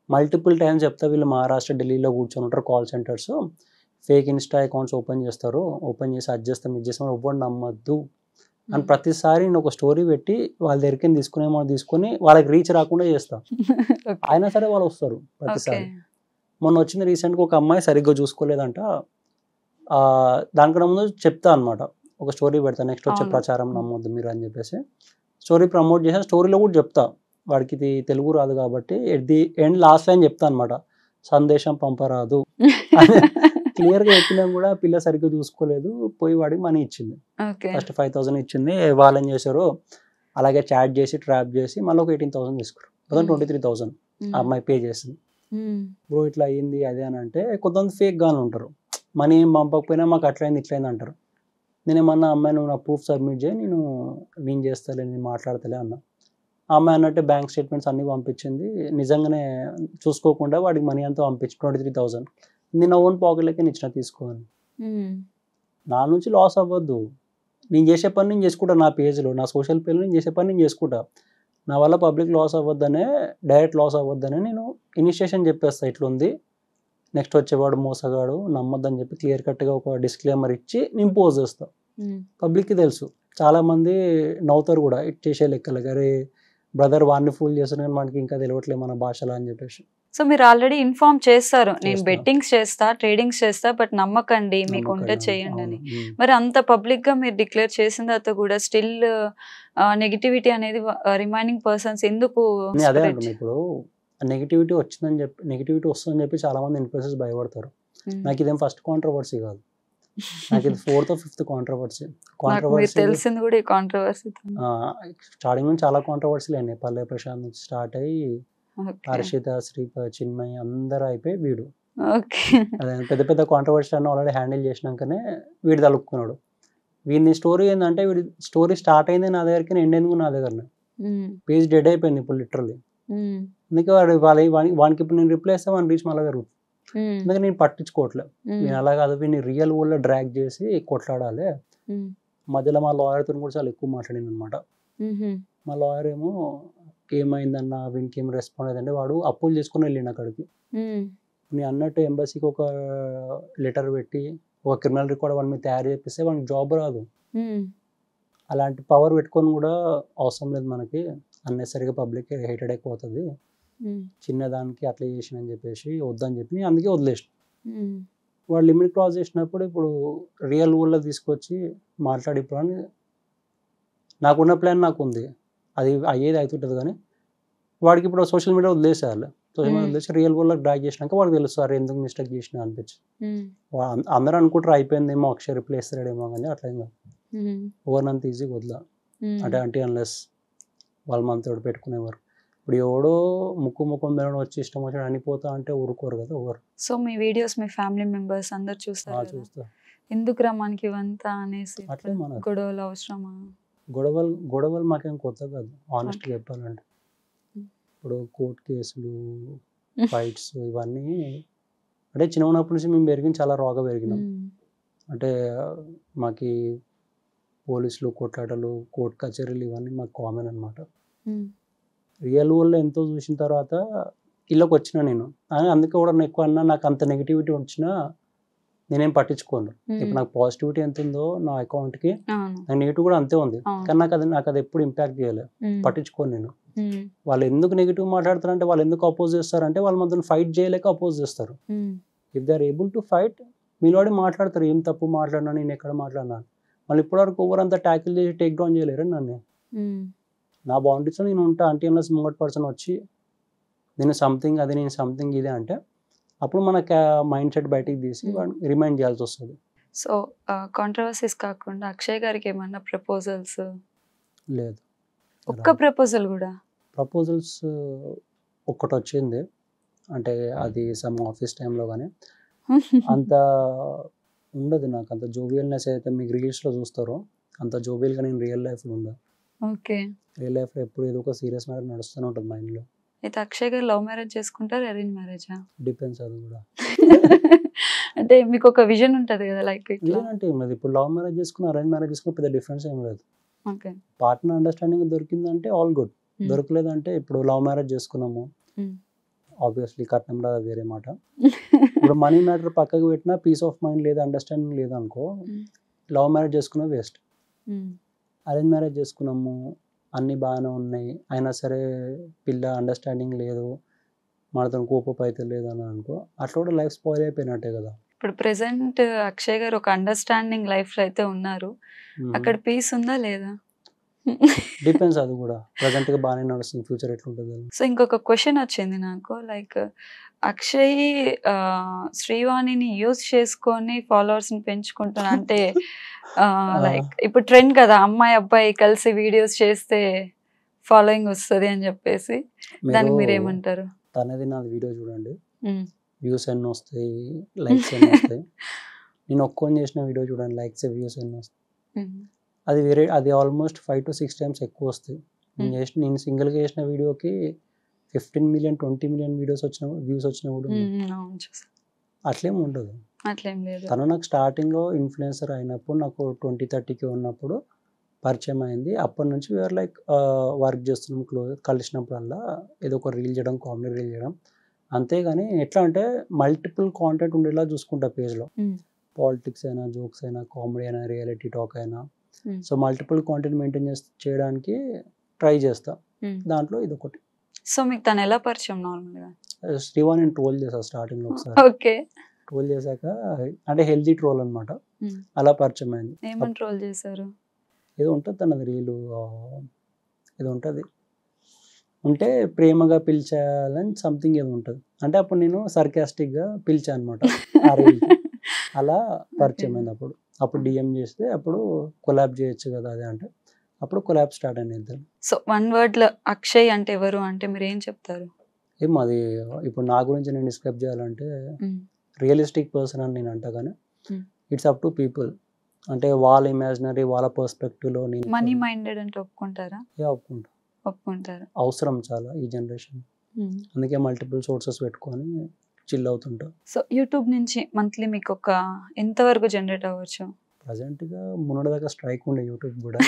మల్టిపుల్ టైమ్స్ చెప్తా. వీళ్ళు మహారాష్ట్ర ఢిల్లీలో కూర్చొని ఉంటారు call centres, fake Insta accounts open చేస్తారు, ఓపెన్ చేసి అది చేస్తాం ఇది చేస్తాం, ఎవ్వరు నమ్మద్దు అని ప్రతిసారి నేను ఒక స్టోరీ పెట్టి వాళ్ళ దగ్గరికి తీసుకుని వాళ్ళకి రీచ్ రాకుండా చేస్తా. అయినా సరే వాళ్ళు వస్తారు ప్రతిసారి. మొన్న వచ్చింది రీసెంట్గా, ఒక అమ్మాయి సరిగ్గా చూసుకోలేదంట, దానికన్నా ముందు చెప్తా అనమాట, ఒక స్టోరీ పెడతా, నెక్స్ట్ వచ్చే ప్రచారం నమ్మొద్దు మీరు అని చెప్పేసి స్టోరీ ప్రమోట్ చేసా. స్టోరీలో కూడా చెప్తా, వాడికి ఇది తెలుగు రాదు కాబట్టి at the end last line చెప్తా అనమాట, సందేశం పంపరాదు క్లియర్గా చెప్పినా కూడా పిల్ల సరిగ్గా చూసుకోలేదు, పోయి వాడికి మనీ ఇచ్చింది, ఫస్ట్ 5,000 ఇచ్చింది. వాళ్ళు ఏం చేశారు, అలాగే చాట్ చేసి ట్రాప్ చేసి మళ్ళీ ఒక 18,000 తీసుకున్నారు, 23,000 ఆ అమ్మాయి పే చేసింది. బ్రో ఇట్లా అయ్యింది అదే అని అంటే కొంతమంది ఫేక్ గానే ఉంటారు, మనీ ఏం పంపకపోయినా మాకు అట్లయింది ఇట్లయింది అంటారు. నేనేమన్నా అమ్మాయి నువ్వు నా ప్రూఫ్ సబ్మిట్ చేయి, నేను చేస్తాలే, నేను మాట్లాడతలే అన్నా. ఆ అమ్మాయి అన్నట్టే బ్యాంక్ స్టేట్మెంట్స్ అన్నీ పంపించింది, నిజంగానే చూసుకోకుండా వాడికి మనీ అంతా పంపించి 23,000 నేను ఓన్ పాకెట్లకి నేను ఇచ్చిన తీసుకోని. నా నుంచి లాస్ అవ్వద్దు, నేను చేసే పని నేను చేసుకుంటా, నా పేజ్లో నా సోషల్ పేజ్లో నేను చేసే పని నేను చేసుకుంటా. నా వల్ల పబ్లిక్ లాస్ అవ్వద్దనే, డైరెక్ట్ లాస్ అవ్వద్దనే నేను ఇనిషియేషన్ చెప్పేస్తా, ఇట్లుంది, నెక్స్ట్ వచ్చేవాడు మోసగాడు, నమ్మొద్దని చెప్పి క్లియర్ కట్గా ఒక డిస్క్లైమర్ ఇచ్చి నేను పోజ్ చేస్తాను. పబ్లిక్కి తెలుసు, చాలామంది నవ్వుతారు కూడా ఇట్ చేసే లెక్కలకి, అరే బ్రదర్ వాడిని ఫూల్ చేస్తాను కానీ మనకి ఇంకా తెలియట్లేదు మన భాషలో అని చెప్పేసి. సో మీరు ఆల్రెడీ ఇన్ఫార్మ్ చేస్తారు, నేను బెట్టింగ్స్ చేస్తా, ట్రేడింగ్స్ చేస్తా, బట్ నమ్మకండి, మీకు ఉంటే చేయండి అని. మరి అంత పబ్లిక్ గా మీరు డిక్లేర్ చేసిన తర్వాత కూడా స్టిల్ నెగిటివిటీ అనేది రిమైనింగ్ పర్సన్స్ ఎందుకు? అదే అంటున్నా, ఇప్పుడు నెగిటివిటీ వచ్చిందని చెప్పి, నెగిటివిటీ వస్తుందని చెప్పి చాలా మంది ఇన్ఫ్లుయెన్సర్స్ భయపడతారు. నాకు ఇదేం ఫస్ట్ కాంట్రవర్సీ కాదు, నాకు ఇది 4th or 5th కాంట్రవర్సీ. తెలిసింది కూడా ఈ కాంట్రవర్సీ. స్టార్టింగ్ నుంచి చాలా కాంట్రవర్సీలు అయినాయి. పల్లె ప్రశాంత్ నుంచి స్టార్ట్ అయ్యి హర్షిత, శ్రీ, చిన్మయి అందరూ అయిపోయి వీడు అదే పెద్ద పెద్ద కాంట్రవర్సీ అన్న ఆల్రెడీ హ్యాండిల్ చేసినాకనే వీడు తలుపుకున్నాడు. వీడిని స్టోరీ ఏంటంటే, వీడి స్టోరీ స్టార్ట్ అయింది నా దగ్గరికి, ఎండ్ అయింది నా దగ్గరనే. పేజ్ డెడ్ అయిపోయింది ఇప్పుడు లిటరల్లీ. అందుకే వానికి ఇప్పుడు నేను రిప్లై ఇస్తే వాడిని రీచ్ మళ్ళీ పెరుగుతుంది. అందుకే నేను పట్టించుకోవట్లేదు. నేను అలా కాదు, వీడిని రియల్ వరల్డ్ డ్రాగ్ చేసి కొట్లాడాలి. మధ్యలో మా లాయర్తో కూడా చాలా ఎక్కువ మాట్లాడింది అనమాట. మా లాయర్ ఏమో ఏమైందన్న వీనికి ఏం రెస్పాండ్ అయ్యిందంటే, వాడు అప్పులు చేసుకుని వెళ్ళిండు అక్కడికి. నేను అన్నట్టు ఎంబసీకి ఒక లెటర్ పెట్టి ఒక క్రిమినల్ రికార్డ్ వాడి మీద తయారు చేపిస్తే వాడికి జాబ్ రాదు. అలాంటి పవర్ పెట్టుకొని కూడా అవసరం లేదు మనకి, అన్నెసరిగా పబ్లిక్ హేటెడ్ అయిపోతుంది, చిన్నదానికి అట్లా చేసిన అని చెప్పేసి వద్దని చెప్పి నేను అందుకే వదిలేసిన. వాడు లిమిట్ క్రాస్ చేసినప్పుడు ఇప్పుడు రియల్ వరల్డ్లో తీసుకొచ్చి మాట్లాడి, ఇప్పుడు అని నాకున్న ప్లాన్ నాకు ఉంది, అది అయ్యేది అవుతుంటుంది. కానీ వాడికి ఇప్పుడు సోషల్ మీడియా వదిలేసేయాలి, సోషల్ మీడియా వదిలేసి రియల్ వరల్డ్లో డ్రాగ్ చేసినాక వాడికి తెలుస్తారు ఎందుకు మిస్టేక్ చేసినా అనిపించి. అందరూ అనుకుంటారు అయిపోయిందేమో, అక్షయ్ రిప్లై ఇస్తాడేమో, కానీ అట్లా ఏం కాదు. ఓవర్నంత ఈజీగా వదిలా అంటే అన్లెస్ వాళ్ళు మనతో పెట్టుకునేవారు. ఇప్పుడు ఎవడో ముఖం మీద వచ్చి ఇష్టం వచ్చాడు అనిపోతా అంటే ఊరుకోరు కదా ఎవరు. సో మీ వీడియోస్ మీ ఫ్యామిలీ మెంబర్స్ అందరు చూస్తారు, ఎందుకురా మనకి ఇవంతా అనేసి అట్లే మన గొడవలు అవసరమా? గొడవలు మాకేం కొత్త కాదు ఆనెస్ట్గా చెప్పాలంటే. ఇప్పుడు కోర్టు కేసులు, ఫైట్స్ ఇవన్నీ అంటే చిన్న ఉన్నప్పటి నుంచి మేము పెరిగిన చాలా రాగా పెరిగినాం. అంటే మాకు పోలీసులు, కొట్లాటలు, కోర్టు కచేరీలు ఇవన్నీ మాకు కామన్ అనమాట. రియల్ వరల్డ్లో ఎంతో చూసిన తర్వాత ఇళ్ళకి వచ్చిన నేను, అందుకే కూడా ఎక్కువ అన్నా నాకు అంత నెగిటివిటీ వచ్చినా నేనేం పట్టించుకోను. ఇప్పుడు నాకు పాజిటివిటీ ఎంత ఉందో నా అకౌంట్కి, నాకు నెగిటివ్ కూడా అంతే ఉంది. కానీ నాకు అది ఎప్పుడు ఇంపాక్ట్ చేయలేదు, పట్టించుకోను నేను. వాళ్ళు ఎందుకు నెగిటివ్ మాట్లాడతారంటే, వాళ్ళు ఎందుకు అపోజ్ చేస్తారంటే వాళ్ళు మనతో ఫైట్ చేయలేక అపోజ్ చేస్తారు. If they are able to fight, మీలోడి మాట్లాడతారు, ఏం తప్పు మాట్లాడినా, నేను ఎక్కడ మాట్లాడినా. మళ్ళీ ఇప్పటివరకు ఎవరంతా ట్యాకిల్ చేసి టేక్ డౌన్ చేయలేరు నన్ను. నా బౌండరీస్లో నేను ఉంటా. అంటే అన్లెస్ ముంగట్ పర్సన్ వచ్చి నేను సంథింగ్ అది, నేను సంథింగ్ ఇదే అంటే, అప్పుడు మన మైండ్ సెట్ బయటికి తీసి రిమైండ్ చేయాల్సి వస్తుంది. సో కాంట్రవర్సీస్ కాకుండా అక్షయ్ గారికి ఏమన్నా ప్రపోజల్స్? లేదు, ఒక్క ప్రపోజల్ కూడా. ప్రపోజల్స్ ఒక్కటి వచ్చింది, అంటే అది సమ్ ఆఫీస్ టైంలో, కానీ అంత ఉండదు నాకు. అంత జోవియల్నెస్ అయితే మీకు రీల్స్లో చూస్తారో అంత జోవియల్గా నేను రియల్ లైఫ్లో ఉండదు. ఓకే, రియల్ లైఫ్లో ఎప్పుడు ఏదో ఒక సీరియస్ మ్యాటర్ నడుస్తూనే ఉంటుంది మైండ్లో. అయితే అక్షయ్ గారు లవ్ మ్యారేజ్ చేసుకుంటారు, అరేంజ్ మ్యారేజా? డిపెండ్స్, అది కూడా. అంటే మీకు ఒక విజన్ ఉంటుంది కదా, లైక్ విజన్ అంటే ఏం లేదు. ఇప్పుడు లవ్ మ్యారేజ్ చేసుకుని అరేంజ్ మ్యారేజ్ చేసుకుని పెద్ద డిఫరెన్స్ ఏం లేదు. పార్ట్నర్ అండర్స్టాండింగ్ దొరికిందంటే ఆల్ గుడ్, దొరకలేదంటే ఇప్పుడు లవ్ మ్యారేజ్ చేసుకున్నాము, ఆబ్వియస్లీ కట్నం రాదు, వేరే మాట. ఇప్పుడు మనీ మ్యాటర్ పక్కకు పెట్టినా పీస్ ఆఫ్ మైండ్ లేదు, అండర్స్టాండింగ్ లేదు అనుకో, లవ్ మ్యారేజ్ చేసుకున్నా వేస్ట్. అరేంజ్ మ్యారేజ్ చేసుకున్నాము, అన్నీ బాగానే ఉన్నాయి, అయినా సరే పిల్ల అండర్స్టాండింగ్ లేదు, మనతో కోపం అయితే లేదు అని అనుకో, అట్లా కూడా లైఫ్ స్పాయిల్ అయిపోయినట్టే కదా. ఇప్పుడు ప్రెసెంట్ అక్షయ్ గారు ఒక అండర్స్టాండింగ్ లైఫ్లో అయితే ఉన్నారు, అక్కడ పీస్ ఉందా లేదా? డిపెండ్స్, అది కూడా ప్రజెంట్గా బాగానే నడుస్తుంది, ఫ్యూచర్ ఎట్లుంటుంది. సో ఇంకొక క్వశ్చన్ వచ్చింది నాకు, లైక్ అక్షయ్ శ్రీవాణిని యూజ్ చేసుకొని ఫాలోవర్స్ని పెంచుకుంటున్నా అంటే, లైక్ ఇప్పుడు ట్రెండ్ కదా, అమ్మాయి అబ్బాయి కలిసి వీడియోస్ చేస్తే ఫాలోయింగ్ వస్తుంది అని చెప్పేసి, దానికి మీరు ఏమంటారు? తనది నాది వీడియో చూడండి, వ్యూస్ ఎన్ని వస్తాయి, లైక్స్ ఎన్ని వస్తాయి. నేను ఒక్కొని చేసిన వీడియో చూడండి, లైక్స్ వ్యూస్ ఎన్ని వస్తాయి. అది వేరే, అది ఆల్మోస్ట్ 5 to 6 times ఎక్కువ వస్తాయి. నేను సింగిల్గా చేసిన వీడియోకి 15 million 20 million వ్యూస్ వచ్చిన కూడా అట్లేం ఉండదు. అట్లేం లేదు. తను నాకు స్టార్టింగ్లో ఇన్ఫ్లుయెన్సర్ అయినప్పుడు నాకు 20-30K ఉన్నప్పుడు పరిచయం అయింది. అప్పటి నుంచి వీఆర్ లైక్ వర్క్ చేస్తున్నాం కలిసినప్పుడల్లా ఏదో ఒక రీల్ చేయడం, కామెడీ రీల్ చేయడం. అంతేగాని ఎట్లా అంటే మల్టిపుల్ కాంటెంట్ ఉండేలా చూసుకుంటా పేజ్లో. పాలిటిక్స్ అయినా, జోక్స్ అయినా, కామెడీ అయినా, రియాలిటీ టాక్ అయినా. సో మల్టిపుల్ కాంటెంట్ మెయింటైన్ చేయడానికి ట్రై చేస్తా. దాంట్లో ఇది ఒకటి. సో మీకు తను ఎలా పరిచయం నార్మల్గా? శ్రీవాణిని ట్రోల్ చేసా స్టార్టింగ్లో ఒకసారి. ఓకే. ట్రోల్ చేశాక అంటే హెల్తీ ట్రోల్ అనమాట. అలా పరిచయం అయింది. ఏమని ట్రోల్ చేశారు? ఏదో ఉంటుంది తనది రీలు, ఏదో ఉంటుంది ఉంటే ప్రేమగా పిలిచాలని సంథింగ్ ఏదో ఉంటుంది. అంటే అప్పుడు నేను సర్కాస్టిక్గా పిలిచాను అనమాట ఆ రీల్కి. అలా పరిచయం అయింది. అప్పుడు డిఎం చేస్తే అప్పుడు కొలాబ్ చేయొచ్చు కదా అది అంటే అప్పుడు కొలాబ్ స్టార్ట్ అయింది ఇద్దరు. సో వన్ వర్డ్లో అక్షయ్ అంటే ఎవరు అంటే మీరు ఏం చెప్తారు? ఏమో అది ఇప్పుడు నా గురించి నేను డిస్క్రైబ్ చేయాలంటే రియలిస్టిక్ పర్సన్ అని నేను అంటా, కానీ ఇట్స్ అప్ టు పీపుల్. అంటే వాళ్ళ ఇమాజినరీ, వాళ్ళ పర్స్పెక్టివ్లో నేను మనీ మైండెడ్ అంటే ఒప్పుకుంటారా? ఒప్పుకుంటారు. అవసరం చాలా ఈ జనరేషన్. అందుకే మల్టిపుల్ సోర్సెస్ పెట్టుకొని చిల్ అవుతుంటా. సో యూట్యూబ్ నుంచి మంత్లీ మీకు ఒక ఎంతవరకు జనరేట్ అవ్వచ్చు? ప్రజెంట్గా మొన్నటి దాకా స్ట్రైక్ ఉండే యూట్యూబ్ కూడా.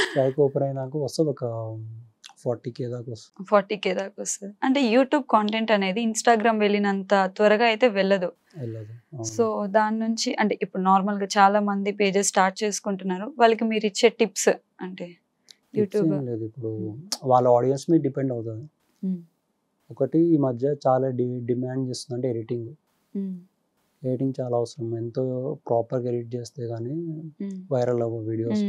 స్ట్రైక్ ఓపెన్ అయినాక వస్తుంది ఒక 40K దాకా వస్తుంది. 40K దాకా వస్తుంది. అంటే యూట్యూబ్ కాంటెంట్ అనేది ఇన్స్టాగ్రామ్ వెళ్ళినంత త్వరగా అయితే వెళ్ళదు. సో దాని నుంచి అంటే ఇప్పుడు నార్మల్గా చాలా మంది పేజెస్ స్టార్ట్ చేసుకుంటున్నారు. వాళ్ళకి మీరు ఇచ్చే టిప్స్ అంటే యూట్యూబ్ లేదు, ఇప్పుడు వాళ్ళ ఆడియన్స్ మీద డిపెండ్ అవుతుంది. ఒకటి ఈ మధ్య చాలా డిమాండ్ చేస్తుంది అంటే ఎడిటింగ్. ఎడిటింగ్ చాలా అవసరం. ఎంతో ప్రాపర్గా ఎడిట్ చేస్తే కానీ వైరల్ అవ్వ వీడియోస్.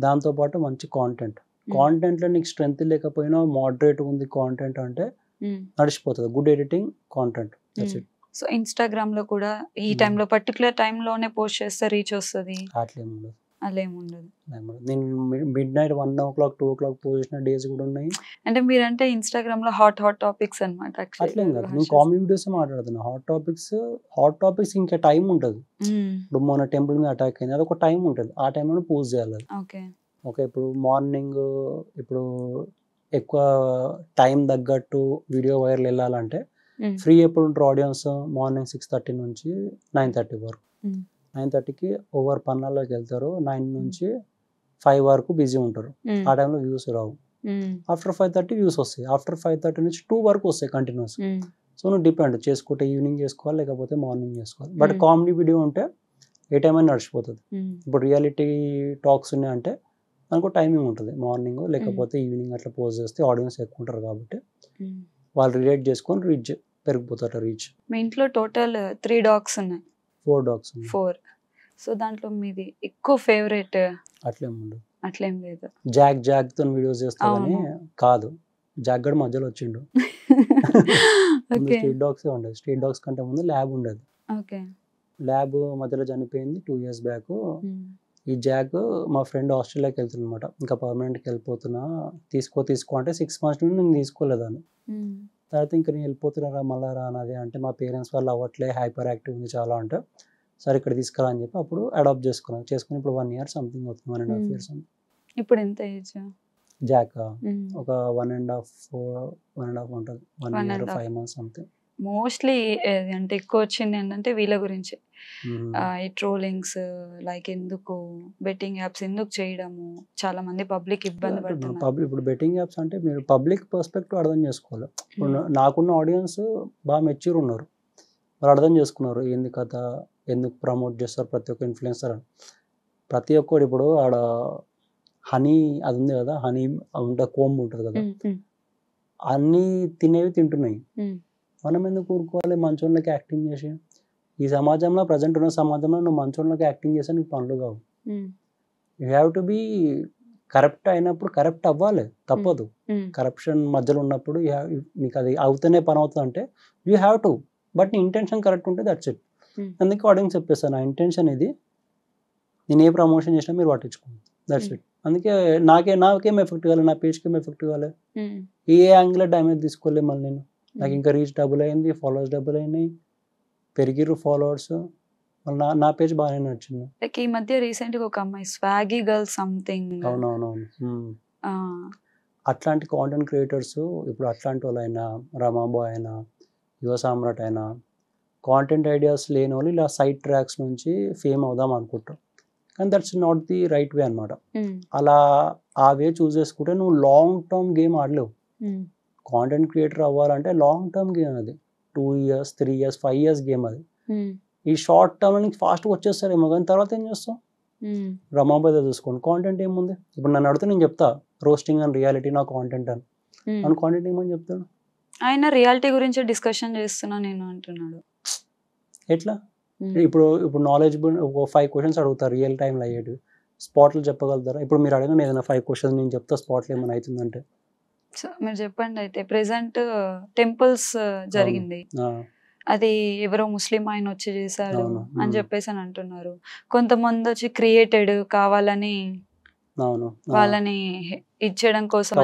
దాంతోపాటు మంచి కాంటెంట్లో నీకు స్ట్రెంత్ లేకపోయినా మోడరేట్ ఉంది కాంటెంట్ అంటే నడిచిపోతుంది. Good editing, content. So Instagram లో కూడా ఈ టైంలో పర్టికులర్ టైంలోనే పోస్ట్ చేస్తే రీచ్ వస్తుంది అట్లేముండదు. అలా ఏముండదు. నేను mid night 1 o'clock 2 o'clock post చేసిన డేస్ కూడా ఉన్నాయి. అంటే మీరంటే ఇన్స్టాగ్రామ్ లో హాట్ టాపిక్స్ అనమాట. అట్లేం కాదు, నేను కామెడీ వీడియోస్ మాట్లాడుతున్నా. హాట్ టాపిక్స్ ఇంకా టైం ఉంటుంది. ఇప్పుడు మన టెంపుల్ మీద అటాక్ అయింది, అది ఒక టైం ఉంటుంది. ఆ టైంలో పోస్ట్ చేయాలి. ఓకే, ఇప్పుడు మార్నింగ్ ఇప్పుడు ఎక్కువ టైం తగ్గట్టు వీడియో వైరల్ వెళ్ళాలంటే ఫ్రీ ఎప్పుడు ఉంటారు ఆడియన్స్? మార్నింగ్ 6:30 నుంచి 9:30 వరకు. 9:30కి ఓవర్ పన్నాల్లోకి వెళ్తారు. 9 నుంచి 5 వరకు బిజీ ఉంటారు. ఆ టైంలో వ్యూస్ రావు. ఆఫ్టర్ 5:30 వ్యూస్ వస్తాయి. ఆఫ్టర్ 5:30 నుంచి 2 వరకు వస్తాయి కంటిన్యూస్. సో నువ్వు డిపెండ్ చేసుకుంటే ఈవినింగ్ చేసుకోవాలి, లేకపోతే మార్నింగ్ చేసుకోవాలి. బట్ కామెడీ వీడియో ఉంటే ఏ టైం అయినా నడిచిపోతుంది. ఇప్పుడు రియాలిటీ టాక్స్ ఉన్నాయంటే దానికి టైమింగ్ ఉంటుంది. మార్నింగ్ లేకపోతే ఈవినింగ్ అట్లా పోస్ట్ చేస్తే ఆడియన్స్ ఎక్కువ ఉంటారు కాబట్టి వాళ్ళు రిలేట్ చేసుకొని రీచ్ పెరిగిపోతారు. రీచ్. మీ ఇంట్లో టోటల్ 3 dogs ఉన్నాయి. 4 dogs. 4. సో దాంట్లో మీది ఎక్కువ ఫేవరెట్? అట్లేం లేదు. జాక్ తో వీడియోస్ చేస్తానని కాదు, జాక్ గడ్ మధ్యలో వచ్చిండు. స్ట్రీట్ డాగ్స్ ఉండేది. స్ట్రీట్ డాగ్స్ కంటే ముందు ల్యాబ్ ఉండేది. ల్యాబ్ మధ్యలో చనిపోయింది 2 years బ్యాక్. ఈ జాక్ మా ఫ్రెండ్ ఆస్ట్రేలియాకి వెళ్తున్నమాట. ఇంకా పర్మనెంట్కి వెళ్ళిపోతున్నా, తీసుకో అంటే 6 months నుండి నేను తీసుకోలేదాన్ని. తర్వాత ఇంకా నేను వెళ్ళిపోతున్నారా మళ్ళా రానది అంటే మా పేరెంట్స్ వాళ్ళు అవ్వట్లే, హైపర్ యాక్టివ్ ఉంది చాలా అంటే సరే ఇక్కడ తీసుకురా అని చెప్పి అప్పుడు అడాప్ట్ చేసుకుని ఇప్పుడు 1 year సంథింగ్ అవుతుంది. 1.5 years. ఇప్పుడు ఎంత ఏజ్ జాక్? ఒక 1.5 ఉంటుంది. 1 year 5 months సంథింగ్. మోస్ట్లీ అంటే ఎక్కువ వచ్చింది ఏంటంటే వీళ్ళ గురించి, ఈ ట్రోలింగ్స్, లైక్ ఎందుకు బెట్టింగ్ యాప్స్ ఎందుకు చేయడము, చాలా మంది పబ్లిక్ ఇబ్బంది పడుతున్నారు. ఇప్పుడు బెట్టింగ్ యాప్స్ అంటే మీరు పబ్లిక్ పర్స్పెక్టివ్ అర్థం చేసుకోవాలి. ఇప్పుడు నాకున్న ఆడియన్స్ బాగా మెచ్యూర్ ఉన్నారు. వాళ్ళు అర్థం చేసుకున్నారు ఏంది కథ, ఎందుకు ప్రమోట్ చేస్తారు ప్రతి ఒక్క ఇన్ఫ్లుయెన్సర్ అని. ప్రతి ఒక్కడు ఇప్పుడు ఆడ హనీ అది ఉంది కదా, హనీ ఉంటుంది, కోంబు ఉంటుంది కదా, అన్నీ తినేవి తింటున్నాయి. మనం ఎందుకు ఊరుకోవాలి మంచోళ్ళకి యాక్టింగ్ చేసి? ఈ సమాజంలో ప్రజెంట్ ఉన్న సమాజంలో నువ్వు మంచోళ్ళకి యాక్టింగ్ చేస్తే నీకు పనులు కావు. You have to be corrupt అయినప్పుడు కరప్ట్ అవ్వాలి, తప్పదు. కరప్షన్ మధ్యలో ఉన్నప్పుడు నీకు అది అవుతూనే పని అవుతుంది అంటే యూ హ్యావ్ టు. బట్ నీ ఇంటెన్షన్ కరెక్ట్ ఉంటే దట్స్ ఇట్. అందుకే ఆడియన్స్ చెప్పేస్తాను, నా ఇంటెన్షన్ ఇది, నేను ఏ ప్రమోషన్ చేసినా మీరు పట్టించుకోండి, దట్స్ ఇట్. అందుకే నాకేం ఎఫెక్ట్ కావాలి, నా పేజ్కి ఏం ఎఫెక్ట్ కావాలి, ఏ యాంగిల్లో డ్యామేజ్ తీసుకోలేదు. మళ్ళీ నాకు ఇంకా రీచ్ డబుల్ అయింది, ఫాలోవర్స్ డబుల్ అయినాయి, పెరిగిరు ఫాలోవర్స్. నా పేజ్ బాగానే నచ్చింది. లైక్ ఈ మధ్య రీసెంట్గా ఒక అమ్మాయి స్వాగీ గర్ల్ సంథింగ్. అవునవునవును. అట్లాంటి కాంటెంట్ క్రియేటర్స్ ఇప్పుడు అట్లాంటి వాళ్ళైనా, రమాబాయ్ అయినా, యువ సామ్రాట్ అయినా, కాంటెంట్ ఐడియాస్ లేని వాళ్ళు ఇలా సైడ్ ట్రాక్స్ నుంచి ఫేమ్ అవుదాం అనుకుంటారు. కానీ that's not the right way అనమాట. అలా ఆ వే చూస్ చేసుకుంటే నువ్వు లాంగ్ టర్మ్ గేమ్ ఆడలేవు. కాంటెంట్ క్రియేటర్ అవ్వాలంటే లాంగ్ టర్మ్ గేమ్ అది. 2 years 3 years 5 years గేమ్ అది. ఈ షార్ట్ టర్మ్లో నీకు ఫాస్ట్గా వచ్చేస్తారేమో, కానీ తర్వాత ఏం చేస్తావు? రమాబాయ్ చూసుకోండి, కాంటెంట్ ఏముంది. ఇప్పుడు నన్ను అడిగితే నేను చెప్తా రోస్టింగ్ అండ్ రియాలిటీ నా కాంటెంట్ అని. మన కాంటెంట్ ఏమని చెప్తాను? ఆయన రియాలిటీ గురించి డిస్కషన్ చేస్తున్నా నేను అంటున్నాడు. ఎట్లా? ఇప్పుడు నాలెడ్జబుల్ ఒక 5 questions అడుగుతారు రియల్ టైంలో అయ్యేటివి, స్పాట్లు చెప్పగలుగుతారా? ఇప్పుడు మీరు అడగండి ఏదైనా 5 questions నేను చెప్తా స్పాట్లో ఏమైనా అవుతుందంటే. సో మీరు చెప్పండి. అయితే ప్రెసెంట్ టెంపుల్స్ జరిగింది, అది ఎవరో ముస్లిం ఆయన వచ్చి చేశాడు అని చెప్పేసి అని అంటున్నారు. కొంతమంది వచ్చి క్రియేటెడ్ కావాలని వాళ్ళని ఇచ్చేయడం కోసం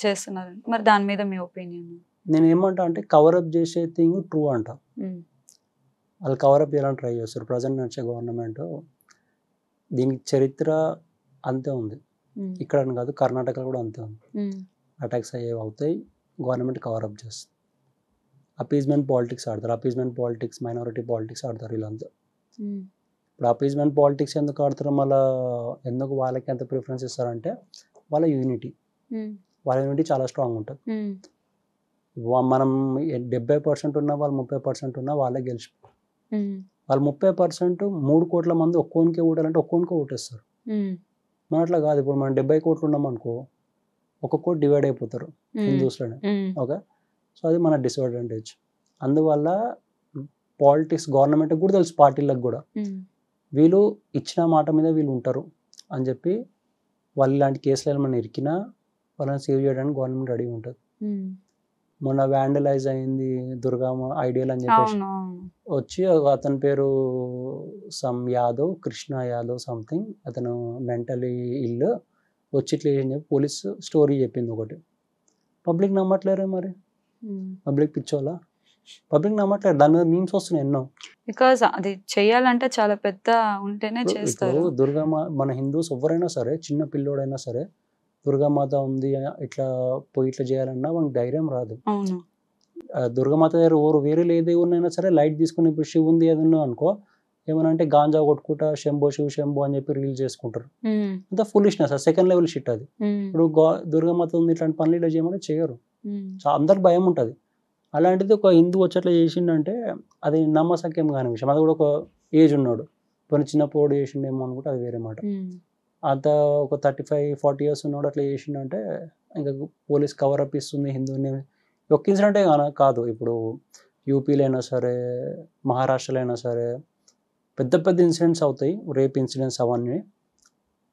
చేస్తున్నారు. మరి దాని మీద మీ ఒపీనియన్? నేను ఏమంటా అంటే కవరప్ చేసే థింగ్ ట్రూ అంట. వాళ్ళు కవరప్ చేయాలని ట్రై చేస్తారు. ప్రజెంట్ నడిచే గవర్నమెంట్ దీనికి చరిత్ర అంతే ఉంది. ఇక్కడ కాదు, కర్ణాటకలో కూడా అంతే ఉంది. అటాక్స్ అయ్యేవి అవుతాయి, గవర్నమెంట్ కవరప్ చేస్తుంది. అపీజ్మెంట్ పాలిటిక్స్ ఆడతారు. అపీజ్మెంట్ పాలిటిక్స్, మైనారిటీ పాలిటిక్స్ ఆడతారు వీళ్ళంతా. ఇప్పుడు అపీజ్మెంట్ పాలిటిక్స్ ఎందుకు ఆడతారు మళ్ళీ, ఎందుకు వాళ్ళకి ఎంత ప్రిఫరెన్స్ ఇస్తారంటే వాళ్ళ యూనిటీ చాలా స్ట్రాంగ్ ఉంటుంది. మనం 70% ఉన్నా వాళ్ళు 30% ఉన్నా వాళ్ళే గెలిచి, వాళ్ళు 30% 3 కోట్ల మంది ఒక్కోనికే ఓటాలంటే ఒక్కోనికే ఓటేస్తారు. మన అట్లా కాదు. ఇప్పుడు మనం 70 కోట్లు ఉన్నాం అనుకో, ఒక్కొక్క కోటి డివైడ్ అయిపోతారు హిందూస్లోనే. ఓకే, సో అది మన డిసడ్వాంటేజ్. అందువల్ల పాలిటిక్స్ గవర్నమెంట్కి కూడా తెలుసు, పార్టీలకు కూడా వీళ్ళు ఇచ్చిన మాట మీద వీళ్ళు ఉంటారు అని చెప్పి వాళ్ళు ఇలాంటి కేసులు ఏమైనా ఇరికినా వాళ్ళని సేవ్ చేయడానికి గవర్నమెంట్ రెడీ ఉంటుంది. మొన్న వ్యాండలైజ్ అయింది దుర్గామ ఐడియల్ అని చెప్పేసి వచ్చి అతని పేరు సమ్ యాదవ్, కృష్ణ యాదవ్ సంథింగ్, అతను మెంటలీ ఇల్లు వచ్చి ఇట్లా అని చెప్పి పోలీస్ స్టోరీ చెప్పింది ఒకటి. పబ్లిక్ నమ్మట్లేరే మరి, పబ్లిక్ పిచ్చోలా, పబ్లిక్ నమ్మట్లేదు. దాని మీద మీమ్స్ వస్తున్నాయి ఎన్నో. బికాజ్ అది చేయాలంటే చాలా పెద్ద ఉంటేనే చేస్తారు. దుర్గామ మన హిందూస్ ఎవరైనా సరే, చిన్న పిల్లోడైనా సరే, దుర్గామాత ఉంది ఇట్లా పోయి ఇట్లా చేయాలన్నా మనకు ధైర్యం రాదు. దుర్గామాత దగ్గర ఎవరు వేరే ఏదే ఉన్నైనా సరే లైట్ తీసుకుని, ఇప్పుడు శివ ఉంది అది ఉన్నా అనుకో, ఏమన్నా అంటే గాంజా కొట్టుకుంటా శంభో శివ శంభో అని చెప్పి రీల్ చేసుకుంటారు. అంత ఫులిష్నెస్, సెకండ్ లెవెల్ షిట్ అది. ఇప్పుడు దుర్గామాత ఉంది ఇట్లాంటి పనులు ఇట్లా చేయమంటే చేయరు. అందరికి భయం ఉంటుంది. అలాంటిది ఒక హిందూ వచ్చేట్లా చేసిండంటే అది నమ్మసక్యం కాని విషయం. అది కూడా ఒక ఏజ్ ఉన్నాడు, కొన్ని చిన్న పోడు చేసిండేమో అనుకుంటే అది వేరే మాట. అంత ఒక 35-40 years ఉన్నాడు అట్లా చేసిండంటే ఇంకా పోలీస్ కవరప్ ఇస్తుంది హిందూని. ఒక్క ఇన్సిడెంటే కాదు, ఇప్పుడు యూపీలో అయినా సరే, మహారాష్ట్రలో అయినా సరే పెద్ద పెద్ద ఇన్సిడెంట్స్ అవుతాయి, రేప్ ఇన్సిడెంట్స్ అవన్నీ.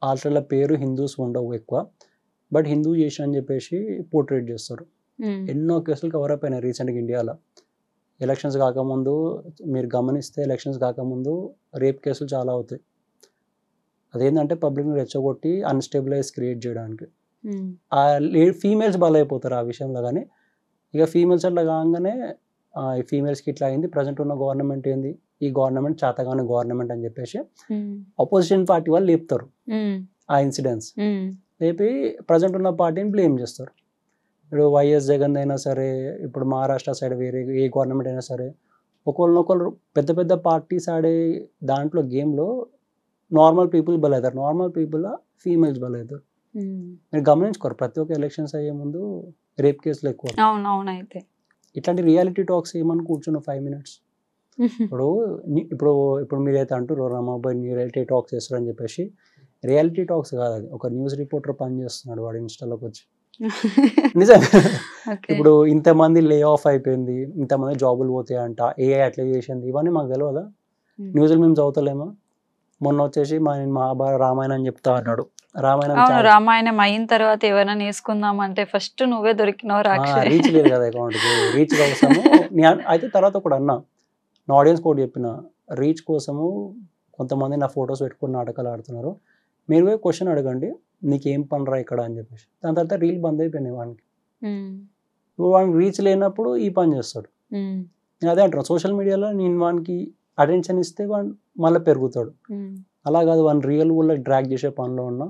వాళ్ళ పేరు హిందూస్ ఉండవు ఎక్కువ, బట్ హిందూ చేసి అని చెప్పేసి పోర్ట్రేట్ చేస్తారు. ఎన్నో కేసులు కవరప్ అయినాయి రీసెంట్గా ఇండియాలో. ఎలక్షన్స్ కాకముందు మీరు గమనిస్తే, ఎలక్షన్స్ కాకముందు రేప్ కేసులు చాలా అవుతాయి. అదేంటంటే పబ్లిక్ని రెచ్చగొట్టి అన్స్టెబిలైజ్ క్రియేట్ చేయడానికి. ఫీమేల్స్ బలైపోతారు ఆ విషయంలో. కానీ ఇక ఫీమేల్స్ అట్లా కాగానే ఈ ఫీమేల్స్కి ఇట్లా అయింది, ప్రజెంట్ ఉన్న గవర్నమెంట్ ఏంది, ఈ గవర్నమెంట్ చేతగాని గవర్నమెంట్ అని చెప్పేసి అపోజిషన్ పార్టీ వాళ్ళు లేపుతారు ఆ ఇన్సిడెంట్స్. లేపి ప్రజెంట్ ఉన్న పార్టీని బ్లేమ్ చేస్తారు. ఇప్పుడు వైఎస్ జగన్ అయినా సరే, ఇప్పుడు మహారాష్ట్ర సైడ్ వేరే ఏ గవర్నమెంట్ అయినా సరే, ఒకళ్ళనొకళ్ళు పెద్ద పెద్ద పార్టీస్ ఆడే దాంట్లో గేమ్లో నార్మల్ పీపుల్ బలవుతారు, నార్మల్ పీపుల్ ఫీమేల్స్ బలవుతారు. మీరు గమనించుకోరు, ప్రతి ఒక్క ఎలక్షన్స్ అయ్యే ముందు రేప్ కేసులు ఎక్కువ. అయితే ఇట్లాంటి రియాలిటీ టాక్స్ ఏమని కూర్చున్న 5 minutes. ఇప్పుడు మీరైతే అంటారు రమాబాయ్ రియాలిటీ టాక్స్ చేస్తారని చెప్పేసి, రియాలిటీ టాక్స్ కాదు అది, ఒక న్యూస్ రిపోర్టర్ పని చేస్తున్నాడు వాడు ఇన్స్టాలోకి వచ్చి. నిజంగా ఇప్పుడు ఇంతమంది లే ఆఫ్ అయిపోయింది, ఇంతమంది జాబులు పోతాయంట, ఏఐ అట్లా చేసింది, ఇవన్నీ మాకు తెలియదా? న్యూస్లు మేము చదువుతలేమా? మొన్న వచ్చేసి మహాభారత రామాయణం చెప్తా అన్నాడు. రామాయణం అయిన తర్వాత ఎవరైనా వేసుకుందాం అంటే ఫస్ట్ నువ్వే దొరికినావు. రీచ్ లేదు కదా అకౌంట్కి, రీచ్ కోసము. అయితే తర్వాత కూడా అన్నా, నా ఆడియన్స్ కూడా చెప్పిన, రీచ్ కోసము కొంతమంది నా ఫొటోస్ పెట్టుకుని నాటకాలు ఆడుతున్నారు, మీరు పోయి క్వశ్చన్ అడగండి నీకేం పని రా ఇక్కడ అని చెప్పేసి. దాని తర్వాత రీల్ బంద్ అయిపోయినాయి వానికి. వానికి రీచ్ లేనప్పుడు ఈ పని చేస్తాడు. నేను అదే అంటున్నాను, సోషల్ మీడియాలో నేను వానికి అటెన్షన్ ఇస్తే వాడు మళ్ళీ పెరుగుతాడు. అలా కాదు, వాడిని రియల్ వరల్డ్ డ్రాగ్ చేసే పనిలో ఉన్నా,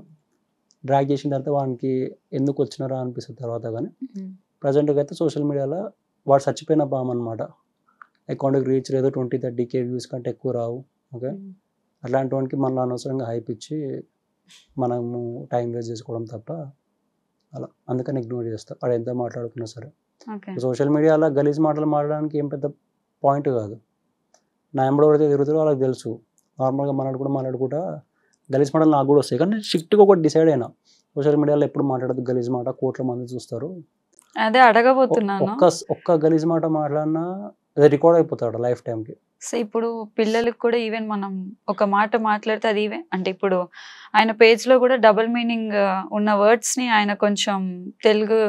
డ్రాగ్ చేసిన తర్వాత వానికి ఎందుకు వచ్చినారా అనిపిస్తుంది తర్వాత. కానీ ప్రజెంట్గా అయితే సోషల్ మీడియాలో వాడు చచ్చిపోయిన పాము అనమాట. అకౌంట్కి రీచ్ లేదు, 20-30K వ్యూస్ కంటే ఎక్కువ రావు. ఓకే, అట్లాంటి వానికి మనలో అనవసరంగా హైప్ ఇచ్చి మనము టైం వేస్ట్ చేసుకోవడం తప్ప అలా అందుకని ఇగ్నోర్ చేస్తాం వాడు ఎంత మాట్లాడుకున్నా సరే. ఓకే. సోషల్ మీడియాలో గలీజ్ మాటలు మాట్లాడడానికి ఏం పెద్ద పాయింట్ కాదు. నా ఎంబడి ఎవరైతే తిరుగుతారో వాళ్ళకి తెలుసు. నార్మల్గా మాట్లాడుకుంటా గలీజ్ మాటలు నాకు కూడా వస్తాయి. కానీ స్ట్రిక్ట్గా ఒకటి డిసైడ్ అయినా సోషల్ మీడియాలో ఎప్పుడు మాట్లాడదు గలీజ్ మాట, కోట్ల మంది చూస్తారు. అదే అడగబోతున్నాను. ఒక్క గలీజ్ మాట మాట్లాడినా అది రికార్డ్ అయిపోతాడు లైఫ్ టైంకి. సో ఇప్పుడు పిల్లలకి కూడా ఈవెన్ మనం ఒక మాట మాట్లాడితే అది ఈవెన్ అంటే ఇప్పుడు ఆయన పేజ్ లో కూడా డబుల్ మీనింగ్ ఉన్న వర్డ్స్ ని ఆయన కొంచెం తెలుగు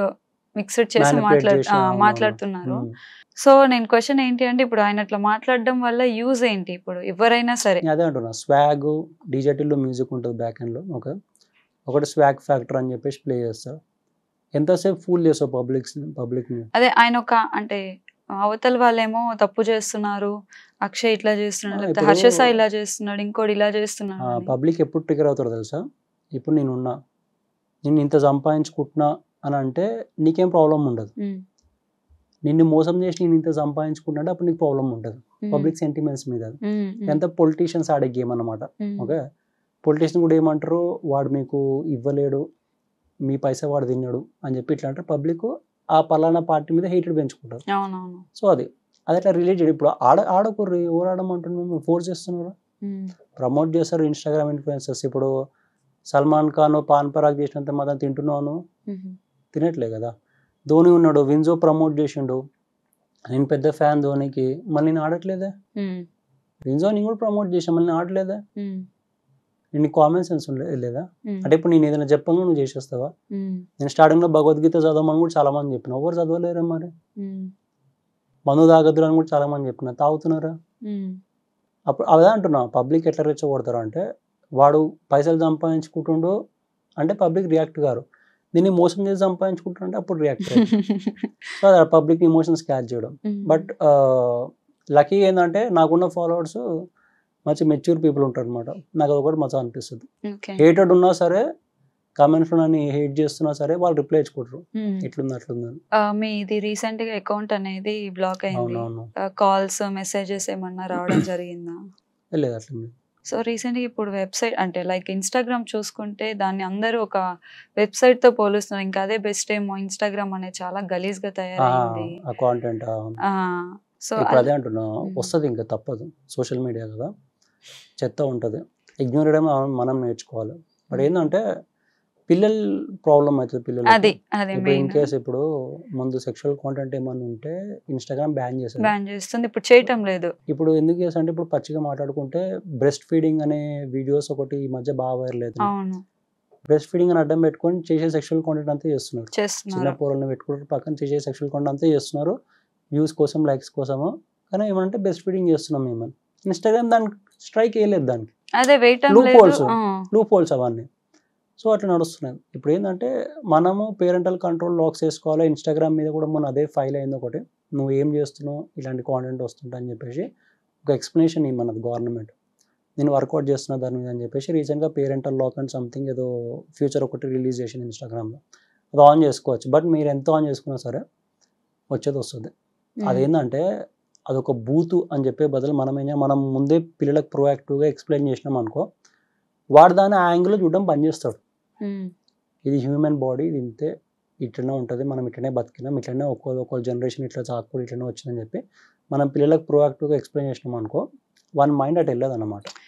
మిక్స్డ్ చేసి మాట్లాడుతున్నారు. సో నేను క్వశ్చన్ ఏంటి అంటే ఇప్పుడు ఆయన అట్లా మాట్లాడడం వల్ల యూజ్ ఏంటి ఇప్పుడు ఎవరైనా సరే? అదే అంటున్నా, స్వాగ్ డీజేటీలో మ్యూజిక్ ఉంటుంది బ్యాక్ ఎండ్లో, ఒకటి స్వాగ్ ఫ్యాక్టర్ అని చెప్పేసి ప్లే చేస్తారు. ఎంతసేపు ఫూల్ చేస్తావు పబ్లిక్. అదే ఆయన ఒక అంటే అవతల వాళ్ళేమో తప్పు చేస్తున్నారు, అక్షయ్ ఇట్లా చేస్తున్నాడు, లేకపోతే హర్ష సాయి ఇలా చేస్తున్నాడు, ఇంకోటి ఇలా చేస్తున్నాడు. పబ్లిక్ ఎప్పుడు ట్రిగర్ అవుతారో తెలుసా? ఇప్పుడు నేను ఇంత సంపాదించుకుంటున్నా అని అంటే నీకేం ప్రాబ్లం ఉండదు. నిన్ను మోసం చేసి నేను ఇంత సంపాదించుకుంటున్నా అప్పుడు నీకు ప్రాబ్లం ఉంటుంది. పబ్లిక్ సెంటిమెంట్స్ మీద ఎంత పొలిటీషియన్స్ ఆడే గేమ్ అన్నమాట. ఓకే, పొలిటీషియన్ కూడా ఏమంటారు, వాడు మీకు ఇవ్వలేడు, మీ పైసా వాడు తిన్నాడు అని చెప్పి ఇట్లా అంటారు. పబ్లిక్ ఆ పలానా పార్టీ మీద హేటెడ్ పెంచుకుంటారు. సో అది అట్లా రిలేటెడ్. ఇప్పుడు ఆడకూర్రి ఎవరు ఆడమంటున్నారు, మేము ఫోర్స్ చేస్తున్నారు, ప్రమోట్ చేస్తారు ఇన్స్టాగ్రామ్ ఇన్ఫ్లుయెన్సర్స్. ఇప్పుడు సల్మాన్ ఖాన్ పాన్ పరాగ్ చేసినంత మాత్రం తింటున్నాను, తినట్లే కదా. ధోని ఉన్నాడు, విన్జో ప్రమోట్ చేసిండు, నేను పెద్ద ఫ్యాన్ ధోనికి, మళ్ళీ నేను ఆడట్లేదే. విన్జో నేను కూడా ప్రమోట్ చేసాను, మళ్ళీ నేను ఆడలేదా? నేను కామన్ సెన్స్ లేదా? అంటే ఇప్పుడు నేను ఏదైనా చెప్పంగా నువ్వు చేసేస్తావా? నేను స్టార్టింగ్ లో భగవద్గీత చదవమని కూడా చాలా మంది చెప్పిన, ఎవరు చదవలేరా? మరి మందు తాగద్దురు అని కూడా చాలా మంది చెప్పిన, తాగుతున్నారా? అప్పుడు అదే అంటున్నా, పబ్లిక్ ఎట్లా రెచ్చగొడతారు అంటే వాడు పైసలు సంపాదించుకుంటుండో అంటే పబ్లిక్ రియాక్ట్ గారు, దీన్ని మోసం చేసి సంపాదించుకుంటుంటే అప్పుడు రియాక్ట్ సో అది పబ్లిక్ ఇమోషన్స్ క్యాచ్ చేయడం. బట్ లక్కీ ఏంటంటే నాకున్న ఫాలోవర్స్ మంచి మెచ్యూర్ పీపుల్ ఉంటారు అనమాట. నాకు అది ఒకటి మంచిగా అనిపిస్తుంది. హేటెడ్ ఉన్నా సరే, కామెంట్స్ నన్ను హేట్ చేస్తున్నా సరే వాళ్ళు రిప్లై ఇచ్చుకుంటారు, ఇట్లుంది అట్లుందని. మీది రీసెంట్ గా అకౌంట్ అనేది బ్లాక్ అయింది, కాల్స్ మెసేజెస్ ఏమన్నా రావడం జరిగిందా? లేదు, అట్లా. సో రీసెంట్గా ఇప్పుడు వెబ్సైట్ అంటే లైక్ ఇన్స్టాగ్రామ్ చూసుకుంటే దాన్ని అందరూ ఒక వెబ్సైట్ తో పోలుస్తున్నారు. ఇంకా అదే బెస్ట్ ఏమో, ఇన్స్టాగ్రామ్ అనేది చాలా గలీజ్ గా తయారైంది కాంటెంట్. సో అదే అంటున్నా, వస్తుంది, ఇంకా తప్పదు, సోషల్ మీడియా కదా, చెత్త ఉంటుంది. ఇగ్నోర్ చేయడం మనం నేర్చుకోవాలి. బట్ ఏంటంటే పిల్లల ప్రాబ్లం అవుతుంది. పిల్లలు ఇన్ కేసు ఇప్పుడు ముందు సెక్షువల్ కాంటెంట్ ఏమన్నా ఉంటే ఇన్స్టాగ్రామ్ బ్యాన్ చేస్తుంది, ఇప్పుడు చేయటం లేదు. ఇప్పుడు ఎందుకు చేస్తా అంటే ఇప్పుడు పచ్చిగా మాట్లాడుకుంటే బ్రెస్ట్ ఫీడింగ్ అనే వీడియోస్ ఒకటి ఈ మధ్య బాగా వైరల్ అవుతుంది. బ్రెస్ట్ ఫీడింగ్ అని అడ్డం పెట్టుకొని చేసే సెక్షువల్ కాంటెంట్ అంతా చేస్తున్నారు. చిన్న పోరల్ని పెట్టుకుంటారు, పక్కన చేసే సెక్షువల్ కాంటెంట్ అంతా చేస్తున్నారు, వ్యూస్ కోసం, లైక్స్ కోసము. కానీ ఏమంటే బ్రెస్ట్ ఫీడింగ్ చేస్తున్నాం మేము. ఇన్స్టాగ్రామ్ దానికి స్ట్రైక్ వేయలేదు, దానికి లూప్ హోల్స్ అవన్నీ. సో అట్లా నడుస్తున్నాయి. ఇప్పుడు ఏంటంటే మనము పేరెంటల్ కంట్రోల్ లాక్స్ వేసుకోవాలి. ఇన్స్టాగ్రామ్ మీద కూడా మొన్న అదే ఫైల్ అయింది ఒకటి, నువ్వు ఏం చేస్తున్నావు, ఇలాంటి కాంటెంట్ వస్తుంటా అని చెప్పేసి ఒక ఎక్స్ప్లెనేషన్ ఇవ్వమన్నది గవర్నమెంట్. నేను వర్కౌట్ చేస్తున్నా దాని మీద అని చెప్పేసి రీసెంట్గా పేరెంటల్ లాక్ అండ్ సంథింగ్ ఏదో ఫ్యూచర్ ఒకటి రిలీజ్ చేసింది ఇన్స్టాగ్రామ్లో. అది ఆన్ చేసుకోవచ్చు. బట్ మీరు ఎంత ఆన్ చేసుకున్నా సరే వచ్చేది వస్తుంది. అదేంటంటే అదొక బూతు అని చెప్పే బదులు మనం ముందే పిల్లలకు ప్రోయాక్టివ్గా ఎక్స్ప్లెయిన్ చేసినాం అనుకో, వాడు దాన్ని ఆ యాంగిల్లో చూడడం పనిచేస్తాడు. ఇది హ్యూమన్ బాడీ, ఇది ఇంతే, ఇట్లనే ఉంటుంది, మనం ఇట్లనే బతికినాం, ఇట్లనే ఒక్కో జనరేషన్ ఇట్లా చాకూరు ఇట్లనే వచ్చిందని చెప్పి మనం పిల్లలకు ప్రోయాక్టివ్గా ఎక్స్ప్లెయిన్ చేసినాం అనుకో, వన్ మైండ్ అటు వెళ్ళదు అన్నమాట.